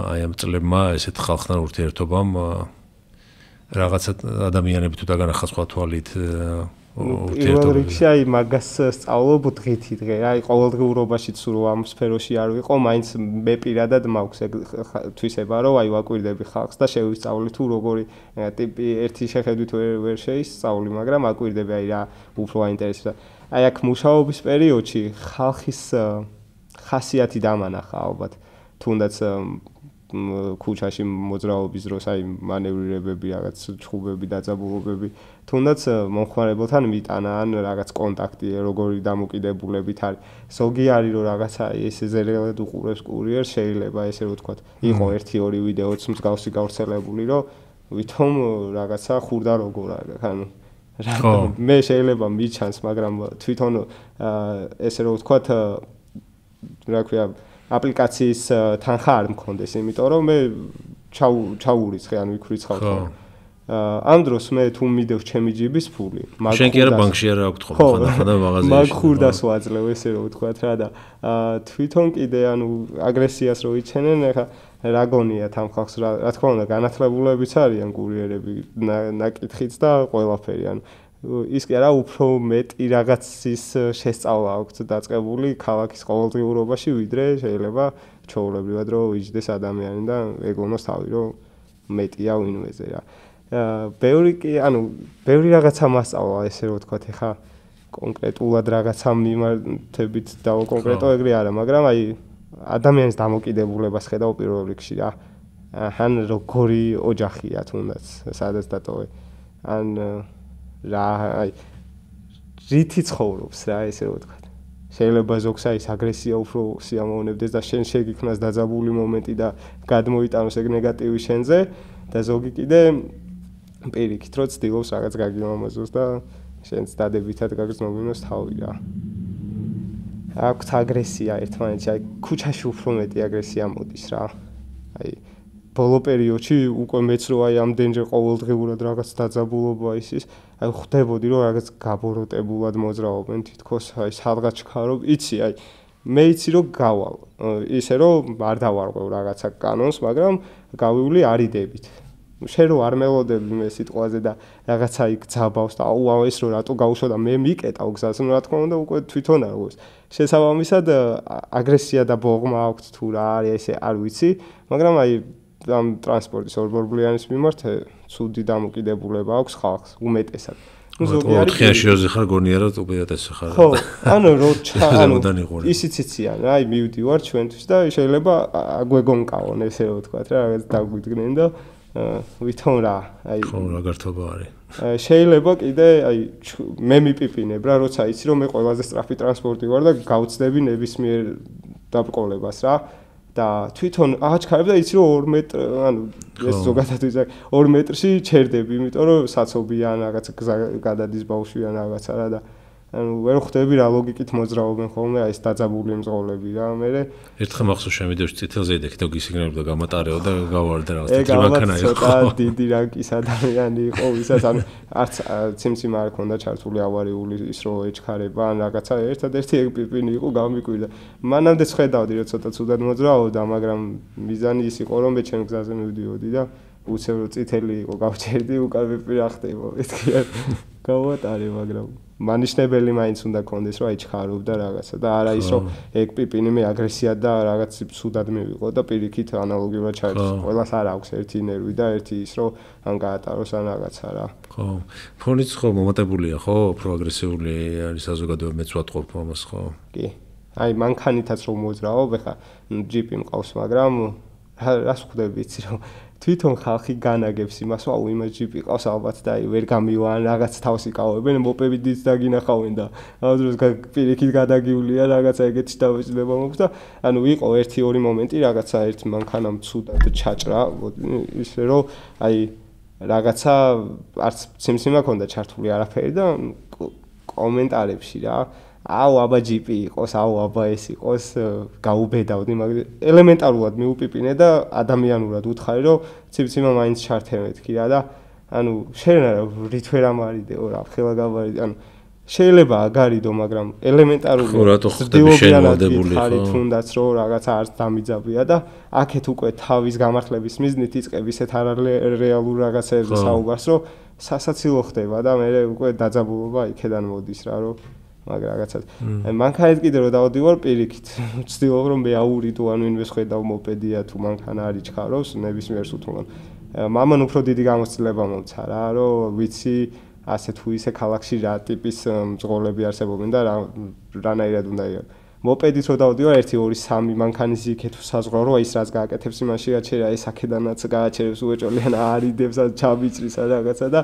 აი ამ წლებმა ესეთ ხალხთან ურთიერთობამ რაღაცა ადამიანები თუ დაგანახა სხვა თვალით პირველ რიგში აი მაგას სწავლობ დღითი დღე, აი ყოველდღიურობაშიც რო ამ სფეროში არ ვიყო, მაინც მე პირადად მაქვს ეგ თვისება, რომ აი ვაკვირდები ხალხს და შევისწავლი თუ როგორი ტიპი ერთი შეხედვით ვერ შეისწავლი, მაგრამ აკვირდები აი რა უფრო აინტერესებს. აი აქ მუშაობის პერიოდში ხალხის ხასიათი დამანახა ალბათ, თუნდაც ქუჩაში მოძრაობის დროს აი მანევრირებები, რაღაც ჩხუბები, დაძაბულობები, თუნდაც მომხმარებელთან მიტანა ან რაღაც კონტაქტი, როგორი დამოკიდებულებით არის. ზოგი არის რომ რაღაცა ესე ზერელად უყურებს კურიერს, შეიძლება ესე რომ ვთქვათ, იყო 1-2 ვიდეოც მსგავსი გავრცელებული, რომ ვითომ რაღაცა ხურდა როგორ არის, ანუ მე შეიძლება მიჩანს, მაგრამ თვითონ ესე რომ ვთქვათ, რა ქვია აპლიკაციის თანხა არ მქონდეს, იმიტომ რომ მე ჩაურიცხე, ანუ იქ ვიცხავ ხო. ამ დროს მე თუ მიდევ ჩემი ჯიბის ფული, შენ კი არა ბანკში არა აქვთ ხოლმე ხანდა მაღაზიაში. მაგ ხურდას ვაძლევ ესე რომ ვთქვათ რა და თვითონ კიდე ანუ აგრესიას რო იჩენენ, ეხა რა გონიათ ამ ხალხს რა თქმა უნდა განათლებულებიც არიან კურიერები, ნაკითხიც და ყველაფერი ანუ ის კი არა უფრო მეტი რაღაცის შესწავლა აქვს დაწყებული ქალაქის ყოველდღიურობაში ვიდრე შეიძლება ჩვეულებრივად რომ იჯდეს ადამიანი და ეგონოს თავი რომ მეტია ვინმეზე რა. ბევრი კი ანუ ბევრი რაღაცა მასწავლა ესე რომ ვთქვათ ეხა კონკრეტულად რაღაცა მიმართებით დავაკონკრეტო ეგრე არა, მაგრამ აი ადამიანის დამოკიდებულებას ხედავ პირველ რიგში რა. ან როგორი ოჯახია თუნდაც სადაც დატოვე. ან რა აი რითი ცხოვრობს რა ესე რომ ვთქვათ. შეიძლება ზოგს აი აგრესია უფრო სიამოვნებდეს და შენ შეგიქნას დაძაბული მომენტი და გადმოიტანოს ეგ ნეგატივი შენზე და ზოგი კიდე პირიქით რო ცდილობს რაღაც გაგიმამაზოს და შენც დადებითად გაგრძნობინოს თავი რა. აქვს აგრესია ერთმანეთში, აი ქუჩაში უფრო მეტი აგრესია მოდის რა. აი ბოლო პერიოდში უკვე მეც რო აი ამდენჯერ ყოველდღიურად რაღაც დაძაბულობა ისის, აი ხვდებოდი რომ რაღაც გაბოროტებულად მოძრაობენ თითქოს აი სადღაც ჩქარო, იცი აი მე იცი რომ გავალ. ისე რომ არ დავარღვევ რაღაცა კანონს, მაგრამ გავივლი არიდებით. შენ რო არ მელოდები მე სიტყვაზე და რაღაცა იქ ძაბავს და აუ ეს რო რატო გაუშვა და მე მიკეტავ გზას, რა თქმა უნდა უკვე თვითონ არ გვეს. შესაბამისად აგრესია და ბოღმა აქვს თუ რა არის ესე არ ვიცი, მაგრამ აი ამ ტრანსპორტის ორბორბლიანის მიმართ ცუდი დამოკიდებულება აქვს ხალხს უმეტესად. ნუ ზოგი არის 4-ში ხარ გონია რომ უპირატესი ხარ. ხო, ანუ რო ისიც იციან რა, აი მივდივარ ჩვენთვის და შეიძლება აგვეგონკავონ ესე რომ ვთქვათ რა, რაღაც დაგვიდგნენ და ვითომ რა, აი ხო რა გართობა არის. შეიძლება კიდე აი მე მიპიპინებ რა, როცა იცი რომ მე ყველაზე სწრაფი ტრანსპორტი ვარ და გავწდები ნებისმიერ დაბრკოლებას რა. და თვითონ აჩქარებ და იცი რომ 2 მეტრი ანუ ეს ზოგადად ვიზა 2 მეტრში ჩერდები, იმიტომ რომ საცობიან რაღაც გზა გადადის ბავშვი ან რაღაცა რა და ანუ ვერ ხვდები რა ლოგიკით მოძრაობენ ხოლმე აი ეს დაძაბული მძღოლები რა მე ერთხელ მახსოვს შემიდევ წითელზე იდექ და გისიგნებ და გამატარეო და გავარდა რაღაც თეთრი მანქანა იყო. ცოტა დიდი რანგის ადამიანი იყო ვისაც ანუ არც ციმციმა არ ქონდა ჩართული ავარიული ის რო ეჩქარება ან რაღაცა ერთადერთი ეგ პიპინი იყო გამიკვირდა. მანამდე ხედავდი რომ ცოტა ცუდად მოძრაობდა, მაგრამ მიზანი ის იყო რომ მე ჩემ გზაზე მივდიოდი და უცებ რო წითელი იყო გავჩერდი უკან პიპი რა ხდება მეთქია გავატარე მაგრამ მანიშნებელი მაინც უნდა კონდეს რომ აი ჩქარობდა რაღაცა და არა ის რომ ეგ პიპინი მე აგრესია და რაღაც ცუდად მივიღო და პირიქით ანალოგიურად ჩაერთოს. ყველას არ აქვს ერთი ნერვი და ერთი ის რომ ან გაატაროს ან რაღაცა რა. ხო. ფონიც ხო მომატებულია ხო? უფრო აგრესიული არის საზოგადოება მეც ვატყობ ამას ხო? კი. აი მანქანითაც რომ მოძრაობ, ეხა ჯიპი მყავს, მაგრამ რას ხვდები იცი რომ თვითონ ხალხი განაგებს იმას, აუ იმას ჯიპი ყავს ალბათ და აი ვერ გამივან რაღაც თავს იკავებენ, მოპედით დაგინახავენ და ამ დროს პირიქით გადაგივლია რაღაცა ეგეთი დავეჭდება მოქვს და ანუ იყო 1-2 მომენტი რაღაცა ერთ მანქანამ ცუდად ჩაჭრა, ისე რომ აი რაღაცა არც ციმციმა ქონდა ჩართული არაფერი და კომენტარებში რა აუ აბა ჯიპი იყოს, აუ აბა ეს იყოს, გაუბედავდი, მაგრამ ელემენტარულად მიუპიპინე და ადამიანურად უთხარი, რომ ცივციმა მაინც ჩართე მეთქი რა და ანუ შენ რით ვერ ამარიდეო რა, ხელა გავარიდე, ანუ შეიძლება აგარიდო, მაგრამ ელემენტარული ცდილობიანად ხარი თუნდაც რომ რაღაცა არც დამიძაბია და აქეთ უკვე თავის გამართლების მიზნით იწყებ ისეთ არარეალურ რაღაცებზე საუბარს, რომ სასაცილო ხდება და მე უკვე დაძაბულობა იქედან მოდის რა, რომ მაგრამ რაღაცა მანქანით კიდე რომ დავდივარ პირიქით ვცდილობ რომ მე აურიდო ან ვინმე ხედავ მოპედია თუ მანქანა არის ჩქარობს ნებისმიერ სუთულან მამან უფრო დიდი გამოცდილება მომცა რა რომ ვიცი ასე თუ ისე ქალაქში რა ტიპის მძღოლები არსებობენ და რანაირად უნდა იყოს მოპედით რომ დავდივარ 1 2 3 მანქანის იქეთ საზღვაო ის რაც გააკეთებს იმაში გაჩერა ეს აქედანაც გააჩერებს უეჭოლიან არიდებს ან ჩაბიწრის ან რაღაცა და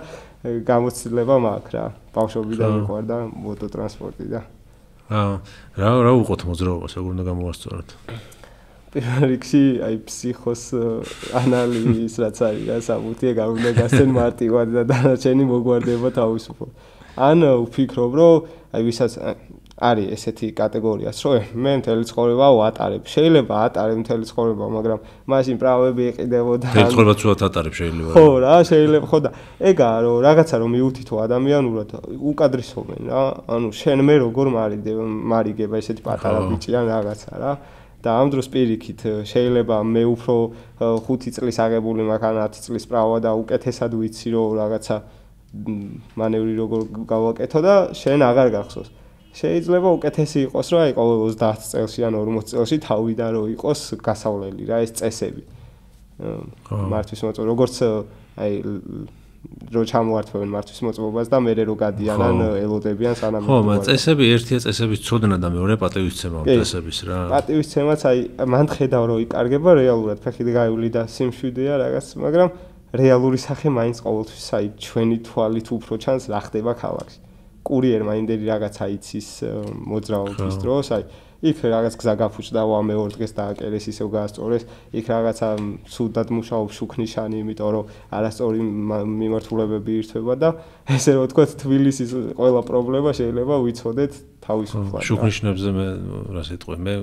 გამოცდილება მაქვს რა ბავშვობიდან მიყვარდა მოტოტრანსპორტი და რა უყოთ მოძრაობას როგორ უნდა გამოვასწოროთ პირველ რიგში აი ფსიქოს ანალიზის რაც არის რა საბუთი ეგ არ უნდა გასცენ მარტივად და დანარჩენი მოგვარდება თავისუფლად ან ვფიქრობ რომ აი ვისაც არის ესეთი კატეგორიას, რომ მე მთელი ცხოვრება ვატარებ. შეიძლება ატარებ მთელი ცხოვრება, მაგრამ მაშინ პრავლები იყიდებოდა. მთელი ცხოვრება ცუდად ატარებ შეიძლება. ხო რა, შეიძლება ხო და ეგაა რომ რაღაცა რომ მიუთითო ადამიანურად უკადრისობენ რა. ანუ შენ მე როგორ მარიგება ესეთი პატარა ბიჭი ან რაღაცა რა. და ამ დროს პირიქით შეიძლება მე უფრო 5 წლის აღებული მაქვს ან 10 წლის პრავა და უკეთესად ვიცი რომ რაღაცა მანევრი როგორ გავაკეთო და შენ აღარ გახსოვს. შეიძლება უკეთესი იყოს რა, აი ყოველ 30 წელში ან 40 წელში თავიდან რომ იყოს გასავლელი რა ეს წესები. მართვის მოწმობა, როგორც აი რო ჩამოართვევენ მართვის მოწმობას და მერე რო გადიან ან ელოდებიან სანამ ხო, მაგრამ წესები ერთია წესების ცოდნა და მეორე პატივისცემა წესების რა. პატივისცემაც აი მან ხედავ რომ იკარგება რეალურად ფეხით გაივლი და სიმშვიდეა რაღაც, მაგრამ რეალური სახე მაინც ყოველთვის აი ჩვენი თვალით უფრო ჩანს რა ხდება ქალაქში. კურიერმა იმდენი რაღაცა იცის მოძრაობის დროს, აი იქ რაღაც გზა გაფუჭდა მეორე დღეს დააკერეს ისევ გაასწორეს, იქ რაღაცა სუდად მუშაობს შუქნიშანი, იმიტომ რომ არასწორი მიმართულებები ირთვება და ესე რომ ვთქვათ თბილისის ყველა პრობლემა შეიძლება ვიცოდეთ თავისუფლად. შუქნიშნებზე მე რას ეტყვი, მე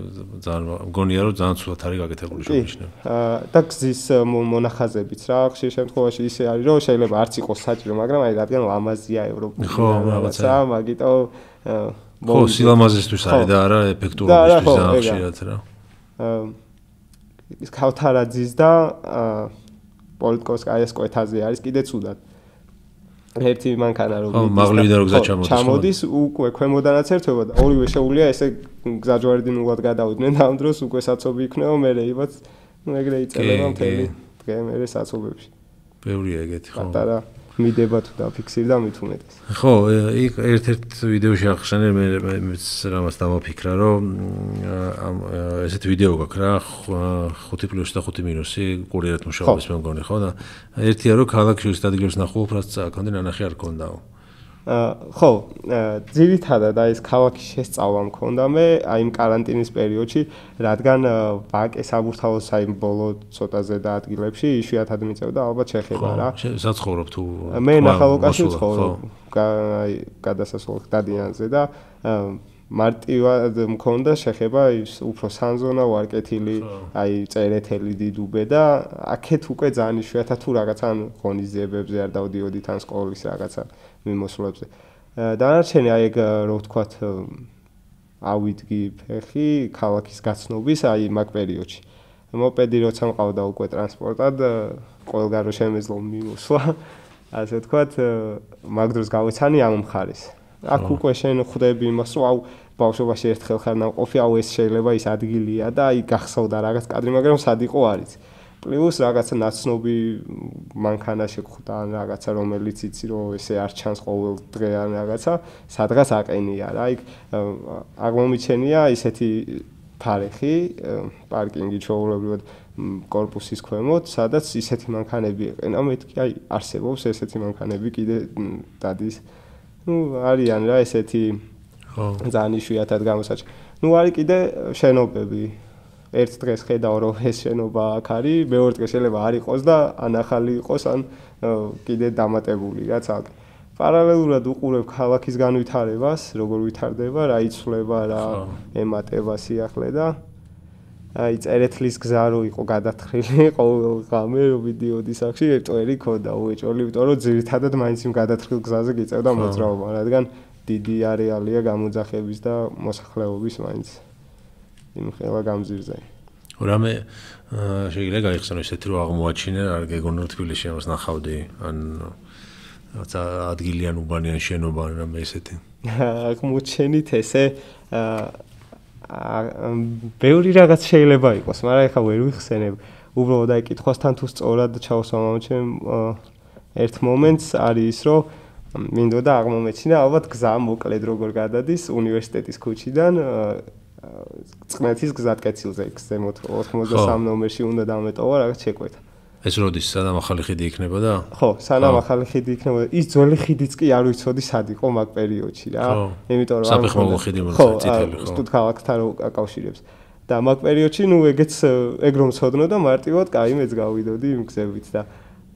ძალიან მგონია რომ ძალიან ცუდად არის გაკეთებული შუქნიშნები. და გზის მონახაზებიც რა, ხშირ შემთხვევაში ისე არის რომ შეიძლება არც იყოს საჭირო, მაგრამ აი რადგან ლამაზია ევროპული რაღაცა, მაგიტომ ხო, სილამაზისთვის არის და არა ეფექტურობისთვის ძალიან ხშირად რა. ის ქავთარაძის და პოლიტკოვსკაიას კვეთაზე არის კიდე ცუდად. ერთი მანქანა რომ მაღლივიდან რო გზა ჩამოდის, უკვე ქვემოდანაც ერთვება და ორივე შეუულია ესე გზაჯვარედინულად გადავიდნენ და ამ დროს უკვე საცობი იქნება, მე რეიბაც ეგრე იწერება მთელი დღე მე საცობებში. ბევრია ეგეთი ხო. პატარა მიდება თუ დაფიქსირდა მით უმეტეს. ხო, იქ ერთ-ერთ ვიდეოში ახსენე მე რამას დავაფიქრა, რომ ესეთი ვიდეო გაქვს რა, 5+ და 5- კურიერად მუშაობის მე მგონი ხო და ერთია რომ ქალაქში ის ადგილებს ნახულობ, რაც აქამდე ნანახი არ ქონდაო. ხო, ძირითადად აი ეს ქალაქის შესწავლა მქონდა მე აი იმ каранტინის პერიოდში, რადგან ვაკე საბურთალოს აი ბოლო ცოტაზე და ადგილებში იშვიათად მიწევდა ალბათ შეხება რა. საცხოვრობ თუ მე ნახალოკაში ვცხოვრობ, აი გადასასვლელ დადიანზე და მარტივად მქონდა შეხება ის უფრო სანზონა ვარკეთილი, აი წერეთელი დიდუბე და აქეთ უკვე ძალიან იშვიათად თუ რაღაცა ღონისძიებებზე არ დავდიოდით ან სკოლის რაღაცა მიმოსვლებზე. დანარჩენი აი ეგ რო ვთქვათ ავიდგი ფეხი ქალაქის გაცნობის აი მაგ პერიოდში. მოპედი როცა მყავდა უკვე ტრანსპორტად, ყველგან რო შემეძლო მიმოსვლა, ასე ვთქვათ, მაგ დროს გავეცანი ამ მხარეს. აქ უკვე შენ ხვდები იმას, რომ აუ ბავშვობაში ერთხელ ხარ ნამყოფი, აუ ეს შეიძლება ის ადგილია და აი გახსოვდა რაღაც კადრი, მაგრამ სად იყო არის. პლუს რაღაცა ნაცნობი მანქანა შეგხვდა ან რაღაცა რომელიც იცი რომ ესე არ ჩანს ყოველ დღე ან რაღაცა, სადღაც აყენია რა, იქ აღმომიჩენია ისეთი ფარეხი, პარკინგი ჩაულებრივად კორპუსის ქვემოთ, სადაც ისეთი მანქანები ეყენა, მეთქი აი არსებობს ესეთი მანქანები კიდე დადის. არიან რა ესეთი ძალიან იშვიათად გამოსაჭრელი. არის კიდე შენობები. ერთ დღეს ხედავ რომ ეს შენობა აქ არის, მეორე დღეს შეიძლება არ იყოს და ან ახალი იყოს, ან კიდე დამატებული რაც აქ. პარალელურად უყურებ ქალაქის განვითარებას, როგორ ვითარდება, რა იცვლება, რა ემატება სიახლე და აი წერეთლის გზა რო იყო გადათხრილი ყოველ ღამე რომ ვიდიოდი სახში ერთვერი ქონდა უეჭველი, იმიტომ რომ ძირითადად მაინც იმ გადათხრილ გზაზე გიწევდა მოძრაობა, რადგან დიდი არეალია გამოძახების და მოსახლეობის მაინც იმ ხელა გამზირზე. რამე შეიძლება გაიხსენო ისეთი რომ აღმოაჩინე, არ გეგონო თბილისში ამას ნახავდი, ან რაცა ადგილიან უბანიან შენობა რამე ისეთი. აღმოჩენით ესე ბევრი რაღაც შეიძლება იყოს, მაგრამ ეხლა ვერ ვიხსენებ. უბრალოდ აი კითხვასთან თუ სწორად ჩავსვამ ჩემ ერთ მომენტს არის ის, რომ მინდოდა აღმომეჩინა ალბათ გზა მოკლედ როგორ გადადის უნივერსიტეტის ქუჩიდან წყნეთის გზატკეცილზე, ზემოთ 83 ნომერში უნდა დამეტოვა რაღაც შეკვეთა. ეს როდის სანამ ახალი ხიდი იქნება და? ხო, სანამ ახალი ხიდი იქნება. ის ძველი ხიდიც კი არ ვიცოდი სად იყო მაგ პერიოდში რა. იმიტომ რომ საფეხმავლო ხიდი მოიწევს წითელი ხო. სტუდქალაქთან აკავშირებს. და მაგ პერიოდში ნუ ეგეც ეგ რომ ცოდნო და მარტივად კაი მეც გავიდოდი იმ გზებით და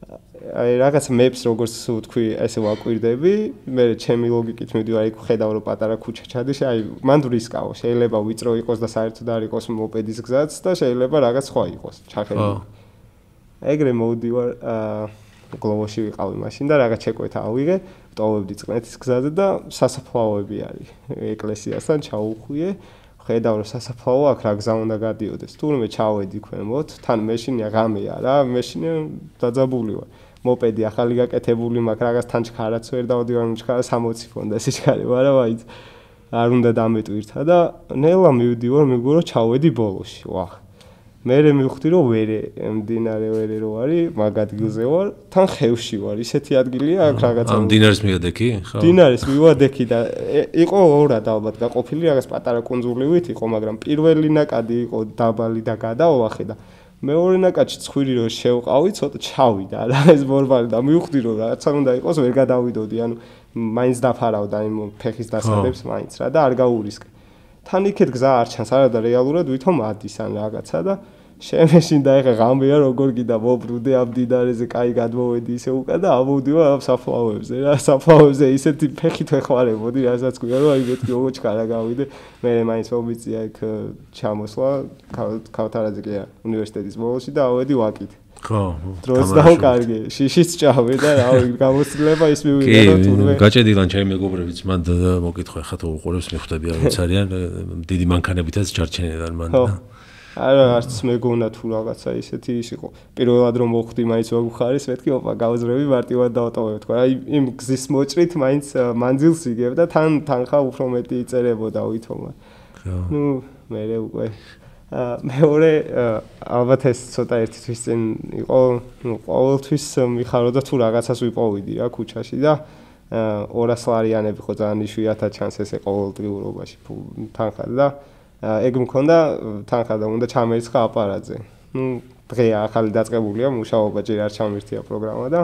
აი რაღაცა მეპს როგორც ვთქვი, ესე ვაკვირდები, მე ჩემი ლოგიკით მივდივარ, იქ ხედავ რომ პატარა ქუჩა ჩადის, აი მან რისკაო, შეიძლება ვიწრო იყოს და საერთოდ არ იყოს მოპედის გზაც და შეიძლება რაღაც სხვა იყოს, ჩახერგილი. ეგრე მოვდივარ, გლოვოში ვიყავი მაშინ და რაღაც შეკვეთა ავიღე, ვტოვებდი წყნეთის გზაზე და სასაფლაოები არის. ეკლესიასთან ჩაუხვიე, ხედავ რომ სასაფლაო აქ რა გზა უნდა გადიოდეს. თურმე ჩავედი ქვემოთ, თან მეშინია ღამეა რა, მეშინია დაძაბული ვარ. მოპედი ახალი გაკეთებული მაქვს, რაღაც თან ჩქარაც ვერ დავდივარ, ჩქარა 60 ფონდა სიჩქარე, მაგრამ აი არ უნდა დამეტვირთა და ნელა მივდივარ, მეგონა ჩავედი ბოლოში. ვახ. მერე მივხვდი რომ ვერე მდინარე ვერე რო არის, მაგ ადგილზე ვარ, თან ხევში ვარ, ისეთი ადგილია აქ რაღაცა. ამ მდინარის მივადექი? ხო. მდინარის მივადექი და იყო ორად ალბათ გაყოფილი რაღაც პატარა კუნძულივით იყო, მაგრამ პირველი ნაკადი იყო დაბალი და გადავახე და მეორე ნაკადში ცხვირი რო შევყავი, ცოტა ჩავიდა რა ეს ბორბალი და მივხვდი რომ რაღაცა უნდა იყოს, ვერ გადავიდოდი, ანუ მაინც დაფარავდა იმ ფეხის დასადებს მაინც რა და არ გაურისკე. თან იქეთ გზა არ ჩანს, არა და რეალურად ვითომ ადის ან რაღაცა და შემეშინ და ეხა ღამეა როგორ კიდე მობრუნდე ამ მდინარეზე, კაი გადმოვედი ისე უკან და ამოვდივარ ამ საფლავებზე რა, საფლავებზე ისეთი ფეხით ვეხმარებოდი, რასაც გვია რომ აი მეთქი ოჩქარა გავიდე, მე მაინც მომიწია იქ ჩამოსვლა, ქავთარაძე კი უნივერსიტეტის ბოლოში და ავედი ვაკით. ხო, დროს დავკარგე, შიშიც ჭავე და რავი, გამოცდილება ის მივიდა რომ თურმე. გაჭედილან ჩემი მეგობრებიც მან მოკითხა, ხა თუ უყურებს მიხვდები არ ვიცი არიან, დიდი მანქანებითაც ჩარჩენიდან მან და არა, არც მეგონა თუ რაღაცა ისეთი ის იყო. პირველად რომ მოხვდი, მაინც ვაგუხარის, მეთქი, ოპა, გავზრები, მარტივად დავტოვებ, თქვა. აი, იმ გზის მოჭრით მაინც მანძილს იგებ და თანხა უფრო მეტი იწერებოდა ვითომა. ნუ, მერე უკვე მეორე ალბათ ეს ცოტა ერთი თვის წინ იყო, ნუ ყოველთვის მიხაროდა თუ რაღაცას ვიპოვიდი რა ქუჩაში და 200 ლარიანები ხო ძალიან იშვიათად ჩანს ესე ყოველდღიურობაში თანხა და ეგ მქონდა თანხა და უნდა ჩამერიცხა აპარატზე. ნუ დღეა ახალი დაწყებულია მუშაობა, ჯერ არ ჩამირთია პროგრამა და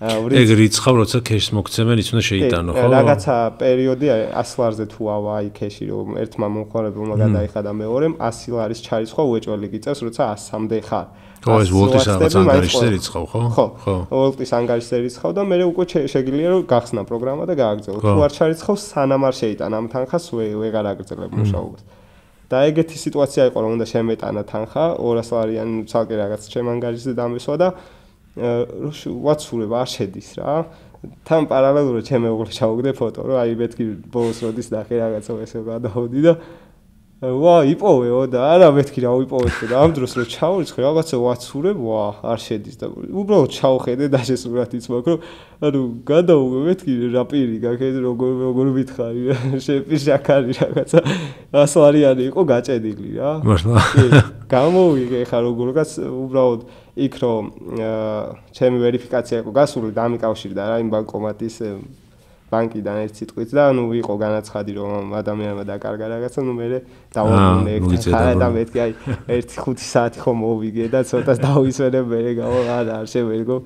ეგ რიცხავ როცა ქეშს მოგცემენ, ის უნდა შეიტანო, ხო? რაღაცა პერიოდი 100 ლარზე თუ ავა აი ქეში რომ ერთმა მომხმარებელმა გადაიხადა და მეორემ 100 ლარის ჩარიცხვა უეჭველი გიწევს, როცა 100-მდე ხარ. ხო, ეს ვოლტის რაღაც ანგარიშზე რიცხავ, ხო? ხო. ვოლტის ანგარიშზე რიცხავ და მე უკვე შეგიძლია რომ გახსნა პროგრამა და გააგრძელო. თუ არ ჩარიცხავ, სანამ არ შეიტანა ამ თანხას ვეღარ აგრძელებ მუშაობას. და ეგეთი სიტუაცია იყო რომ უნდა შემეტანა თანხა 200 ლარიანი ცალკე რაღაც ჩემ ანგარიშზე დამესვა და ვაცურებ არ შედის რა. თან პარალელურად ჩემ მეუღლეს ჩავუგდე ფოტო რომ აი მეთქი ბოლოს როდის ნახე რაღაცა ესე გადავდი და ვა იპოვეო და არა მეთქი რა ვიპოვეთ და ამ დროს რომ ჩავრიცხე რაღაცა ვაცურებ ვა არ შედის და უბრალოდ ჩავხედე და შესურათიც მაქვს რომ ანუ გადავუგე მეთქი რა პირი გაქვს როგორ მითხარი შეპირშაქარი რაღაცა 100 ლარიანი იყო გაჭედილი რა მართლა გამოვიგე ხა როგორღაც უბრალოდ იქ რომ ჩემი ვერიფიკაცია იყო გასული და ამიკავშირდა რა იმ ბანკომატის ბანკიდან ერთ სიტყვით და ნუ იყო განაცხადი რომ ადამიანმა დაკარგა რაღაცა ნუ მე დავაბრუნე ხარა და მეთქი აი 1-5 საათი ხომ მოვიგე და ცოტას დავისვენე მე გავა არ შემერგო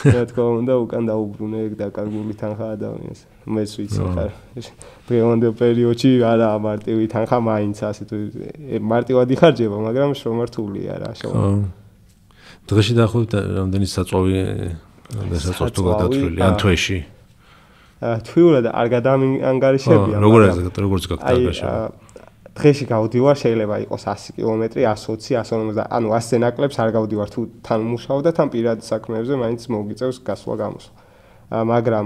რა თქმა უნდა უკან დაუბრუნე ეგ დაკარგული თანხა ადამიანს მეც ვიცი ხარ პრიონდე პერიოდში არა მარტივი თანხა მაინც ასე თუ მარტივად იხარჯება მაგრამ შრომართულია რა შრომა დღეში დაახლოებით რამდენი საწვავი და საწვავი გადაწყვილი ან თვეში თვიურად არ გადაანგარიშებია როგორც გაკეთებაში დღეში გავდივარ შეიძლება იყოს 100 კილომეტრი 120 150 ანუ 100 ნაკლებს არ გავდივარ თუ თან მუშაობ და თან პირად საქმეებზე მაინც მოგიწევს გასვლა გამოსვლა მაგრამ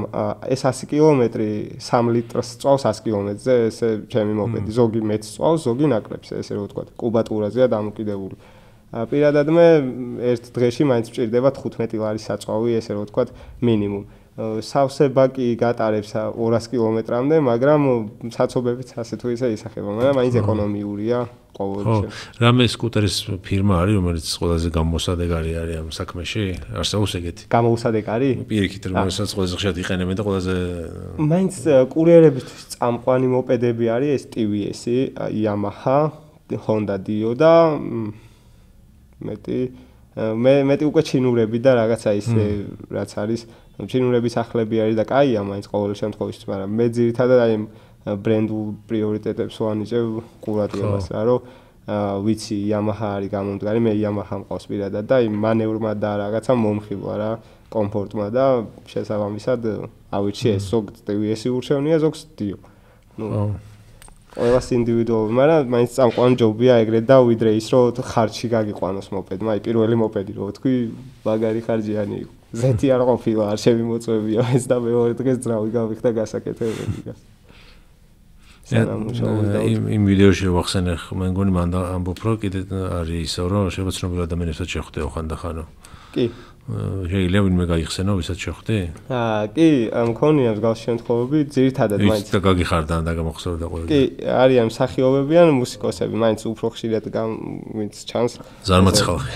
ეს 100 კილომეტრი 3 ლიტრს წვავს 100 კილომეტრზე ესე ჩემი მოპედი ზოგი მეც წვავს ზოგი ნაკლებს ესე რომ ვთქვა კუბატურაზეა დამოკიდებული პირადად მე ერთ დღეში მაინც მჭირდება 15 ლარის საწვავი ესე რომ ვთქვა მინიმუმ სავსე ბაკი გატარებს 200 კილომეტრამდე, მაგრამ საცობებიც ასე თუ ისე ისახება, მაგრამ მაინც ეკონომიურია ყოველთვის. რამე სკუტერის ფირმა არის, რომელიც ყველაზე გამოსადეგარი არის ამ საქმეში? არსებობს ეგეთი? გამოუსადეგარი? პირიქით, რომელსაც ყველაზე ხშირად იყენებენ და ყველაზე მაინც კურიერებისთვის წამყვანი მოპედები არის ეს TVS, Yamaha, Honda Dio და მეტი უკვე ჩინურები და რაღაცა ისე რაც არის ჩინურების ახლები არის და კაია მაინც ყოველ შემთხვევაში, მაგრამ მე ძირითადად აი ბრენდულ პრიორიტეტებს ვანიჭებ ყურადღებას რა, რომ ვიცი Yamaha არის გამომდგარი, მე Yamaha მყავს პირადად და იმ მანევრმა და რაღაცა მომხიბლა რა, კომფორტმა და შესაბამისად ავირჩიე ეს ზოგ TVS-ი ურჩევნია, ზოგს Dio. ნუ ყველას ინდივიდუალური, მაგრამ მაინც წამყვანი ჯობია ეგრეთ და ვიდრე ის რომ ხარჯი გაგიყვანოს მოპედმა, აი პირველი მოპედი რო თქვი, მაგარი ხარჯიანი იყო. ზეთი არ ყოფილა, არ შემიმოწმებია ეს და მეორე დღეს ძრავი გავიხდა გასაკეთებელი გას. იმ ვიდეოში ვახსენე, მე მგონი მან ამბობ რომ კიდე არის ისო რომ შეიძლება ცნობილ ადამიანებსაც შეხვდეო ხანდახანო. კი. შეიძლება ვინმე გაიხსენო, ვისაც შეხვდი? კი, მქონია მსგავსი შემთხვევები, ძირითადად მაინც. ის გაგიხარდა და გამოხსოვდა ყველა. კი, არიან მსახიობები ან მუსიკოსები, მაინც უფრო ხშირად ვინც ჩანს. ზარმაც ხალხი.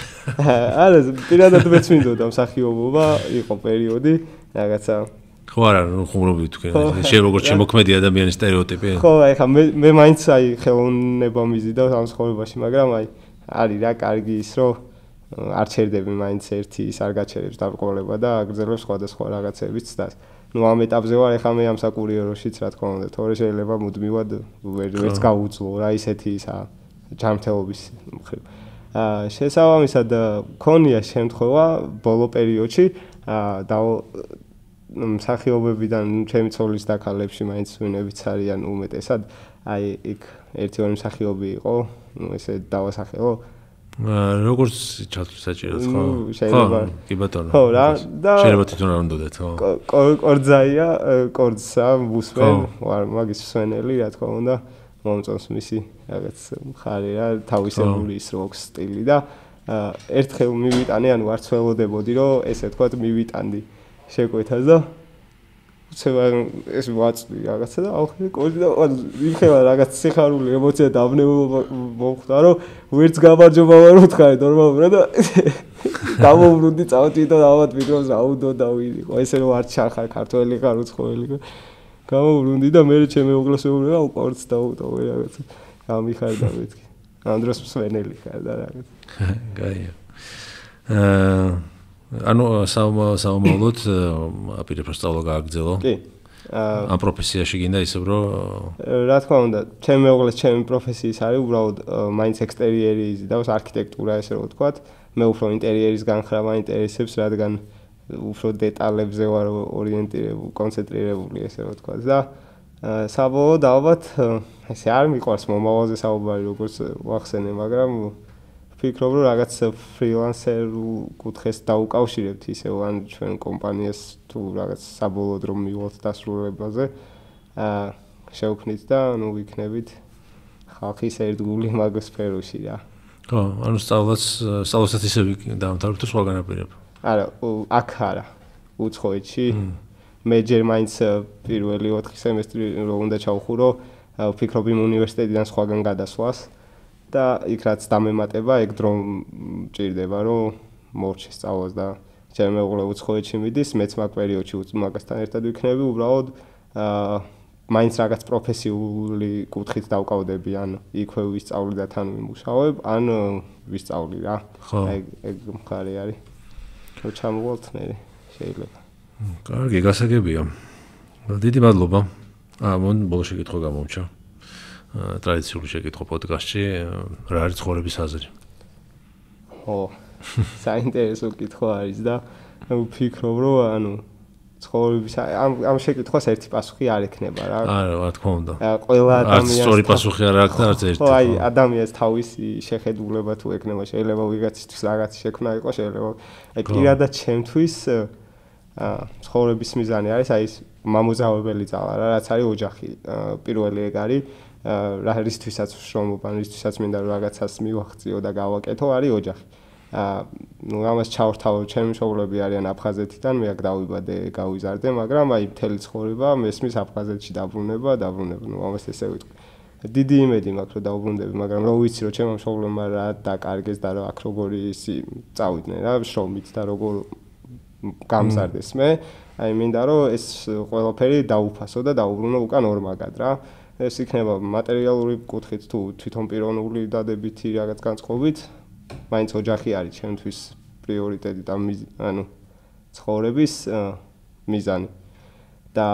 არა, პირადად მეც მინდოდა მსახიობობა, იყო პერიოდი, რაღაცა ხო არა, ხუმრობდი თქვენ. შეიძლება როგორც შემოქმედი ადამიანის სტერეოტიპი. ხო, აი ხა მე მაინც აი ხელოვნება მიზიდავ ამ ცხოვრებაში, მაგრამ აი არის რა კარგი ის რომ არ ჩერდები მაინც ერთი ის არ გაჩერებს დაბრკოლება და აგრძელებს სხვადასხვა რაღაცების ცდას. ნუ ამ ეტაპზე ვარ, ეხლა მე ამ საკურიეროშიც რა თქმა უნდა, თორე შეიძლება მუდმივად ვერც გავუძლო რა ისეთი ისა ჯანმრთელობის მხრივ. შესაბამისად მქონია შემთხვევა ბოლო პერიოდში და მსახიობებიდან ჩემი ცოლის დაქალებში მაინც ვინებიც არიან უმეტესად, აი იქ ერთი-ორი მსახიობი იყო, ნუ ესე დავასახელო. როგორც ჩათვლის საჭიროა, ხო? შეიძლება. კი ბატონო. ხო რა, და შეიძლება თვითონ არ უნდათ, ხო? კორძაია, კორძსა ვუსვენ, ვარ მაგის მსვენელი, რა თქმა უნდა, მომწონს მისი რაღაც მხარე რა, თავისებური ის როკ სტილი და ერთხელ მივიტანე, ანუ არ ცველოდებოდი, რომ ესე თქვა მივიტანდი შეკვეთას და უცება ეს ვაწვი რაღაცა და ახლა კორძი და იმხელა რაღაც სიხარული ემოცია და აბნევობა მოხდა, რომ ვერც გამარჯობა ვარ უთხარი ნორმალურად და გამოვბრუნდი წავედი და ალბათ მიკროს აუდო და ვიყო ესე რომ არ ჩახარ ქართველი ხარ უცხოელი გამოვბრუნდი და მე ჩემი უგლოსეურია უყურც დაუტოვე რაღაცა გამიხარდა მეთქი ამ დროს მსვენელი ხარ და რაღაც გაია ანუ საომალოდ აპირებ რომ სწავლა გააგრძელო? კი. ამ პროფესიაში გინდა ისევ რომ რა თქმა უნდა, ჩემი მეუღლეს ჩემი პროფესიის არის უბრალოდ მაინც ექსტერიერი იზიდავს არქიტექტურა ესე რომ ვთქვათ. მე უფრო ინტერიერის განხრა მაინტერესებს, რადგან უფრო დეტალებზე ვარ ორიენტირებული, კონცენტრირებული ესე რომ ვთქვათ და საბოლოოდ ალბათ ესე არ მიყვარს მომავალზე საუბარი როგორც ვახსენე, მაგრამ ვფიქრობ რომ რაღაც ფრილანსერულ კუთხეს დაუკავშირებთ ისევ ან ჩვენ კომპანიას თუ რაღაც საბოლოოდ რომ მივიღოთ დასრულებაზე შევქმნით და ნუ ვიქნებით ხალხის ერთგული მაგ სფეროში რა. ხო, ანუ სწავლასაც ისე დაამთავრებ თუ სხვა განაპირებ? არა, აქ არა. უცხოეთში მე ჯერ მაინც პირველი 4 სემესტრი რომ უნდა ჩავხურო, ვფიქრობ იმ უნივერსიტეტიდან სხვაგან გადასვლას. და იქ რაც დამემატება, ეგ დრო მჭირდება, რომ მორჩე სწავლას და ჩემი მეუღლე უცხოეთში მიდის, მეც მაგ პერიოდში მაგასთან ერთად ვიქნები, უბრალოდ მაინც რაღაც პროფესიული კუთხით დავკავდები, ან იქვე ვისწავლი და თან ვიმუშავებ, ან ვისწავლი რა. ეგ მხარე არის. რომ ჩამოვალთ მე შეიძლება. კარგი, გასაგებია. დიდი მადლობა. ბოლო შეკითხვა გამომჩა. ტრადიციული შეკითხვა პოდკასტში, რა არის ცხოვრების აზრი? ხო, საინტერესო კითხვა არის და ვფიქრობ, რომ ანუ ცხოვრების ამ შეკითხვას ერთი პასუხი არ ექნება რა. არა, რა თქმა უნდა. ყველა ადამიანს სწორი პასუხი არ აქვს და არც ერთი. ხო, აი, ადამიანს თავისი შეხედულება თუ ექნება, შეიძლება ვიღაცისთვის რაღაც შექმნა იყოს, შეიძლება აი პირადად ჩემთვის ცხოვრების მიზანი არის აი ეს მამოძრავებელი ძალა რა, რაც არის ოჯახი. პირველი ეგ არის რისთვისაც ვშრომობ, ან რისთვისაც მინდა რომ რაღაცას მივახციო და გავაკეთო, არის ოჯახი. ნუ ამას ჩავრთავებ, ჩემი მშობლები არიან აფხაზეთიდან, მე აქ დავიბადე, გავიზარდე, მაგრამ აი მთელი ცხოვრება მესმის აფხაზეთში დაბრუნება, ნუ ამას ესე ვიტყვი. დიდი იმედი მაქვს რომ დავბრუნდები, მაგრამ რო ვიცი რომ ჩემო მშობლებმა რა დაკარგეს და რა აქ როგორი ისი წავიდნენ რა, შრომით და როგორ გამზარდეს მე, აი მინდა რომ ეს ყველაფერი დაუფასო და დაუბრუნო უკან ორმაგად რა. ეს იქნება მატერიალური კუთხით თუ თვითონ პიროვნული დადებითი რაღაც განწყობით, მაინც ოჯახი არის ჩემთვის პრიორიტეტი და ანუ ცხოვრების მიზანი. და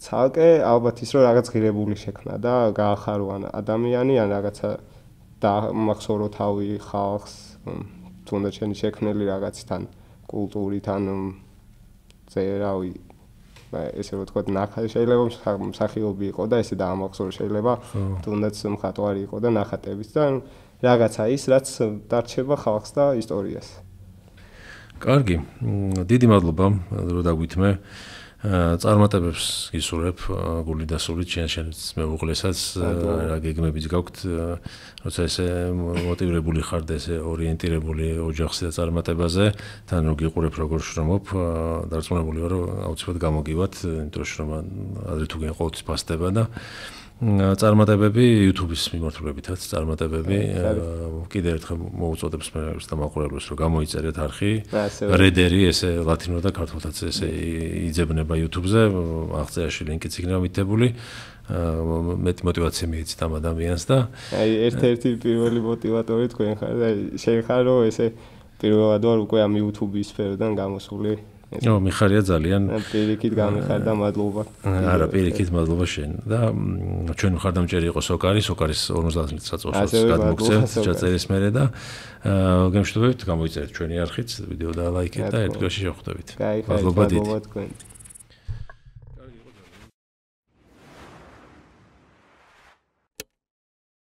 ცალკე ალბათ ის რომ რაღაც ღირებული შექმნა და გაახარო ან ადამიანი ან რაღაცა დაამახსოვრო თავი ხალხს, თუნდაც შენი შექმნელი რაღაცი თან კულტურით ან წერავი ესე რომ თქვა ნახატი შეიძლება მსახიობი იყო და ესე დაამახსოვრო შეიძლება თუნდაც მხატვარი იყო და ნახატებიც და რაღაცა ის რაც დარჩება ხალხს და ისტორიას. კარგი, დიდი მადლობა რომ დაგვითმე. წარმატებებს გისურვებ გული და სულით შენც მეუღლესაც რა გეგმებიც გაქვთ როცა ესე მოტივირებული ხარ და ესე ორიენტირებული ოჯახზე და წარმატებაზე თან რო გიყურებ როგორ შრომობ დარწმუნებული ვარ რომ აუცილებლად გამოგივათ იმიტომ რომ ადრე თუ გენ ყოველთვის ფასდება და წარმატებები YouTube-ის მიმართულებითაც წარმატებები კიდევ ერთხელ მოუწოდებს მე დამაყურებლებს რომ გამოიწერეთ არხი რედერი ესე ლათინურ და ქართულთაც ესე იძებნება YouTube-ზე აღწერაში ლინკიც იქნება მითითებული მეტი მოტივაცია მიეცით ამ ადამიანს და აი ერთ-ერთი პირველი მოტივატორი თქვენ ხარ და შენ ხარ რომ ესე პირველად ვარ უკვე ამ YouTube-ის სფეროდან გამოსული მიხარია ძალიან. პირიქით გამიხარდა მადლობა. არა, პირიქით მადლობა შენ. და ჩვენ მხარდამჭერი იყო სოკარის 50 წელს გადმოგცემთ ჩაწერის მერე და გემშვიდობებით გამოიწერეთ ჩვენი არხით, ვიდეო და ლაიქეთ და ერთ დღეში შევხვდებით. მადლობა დიდი.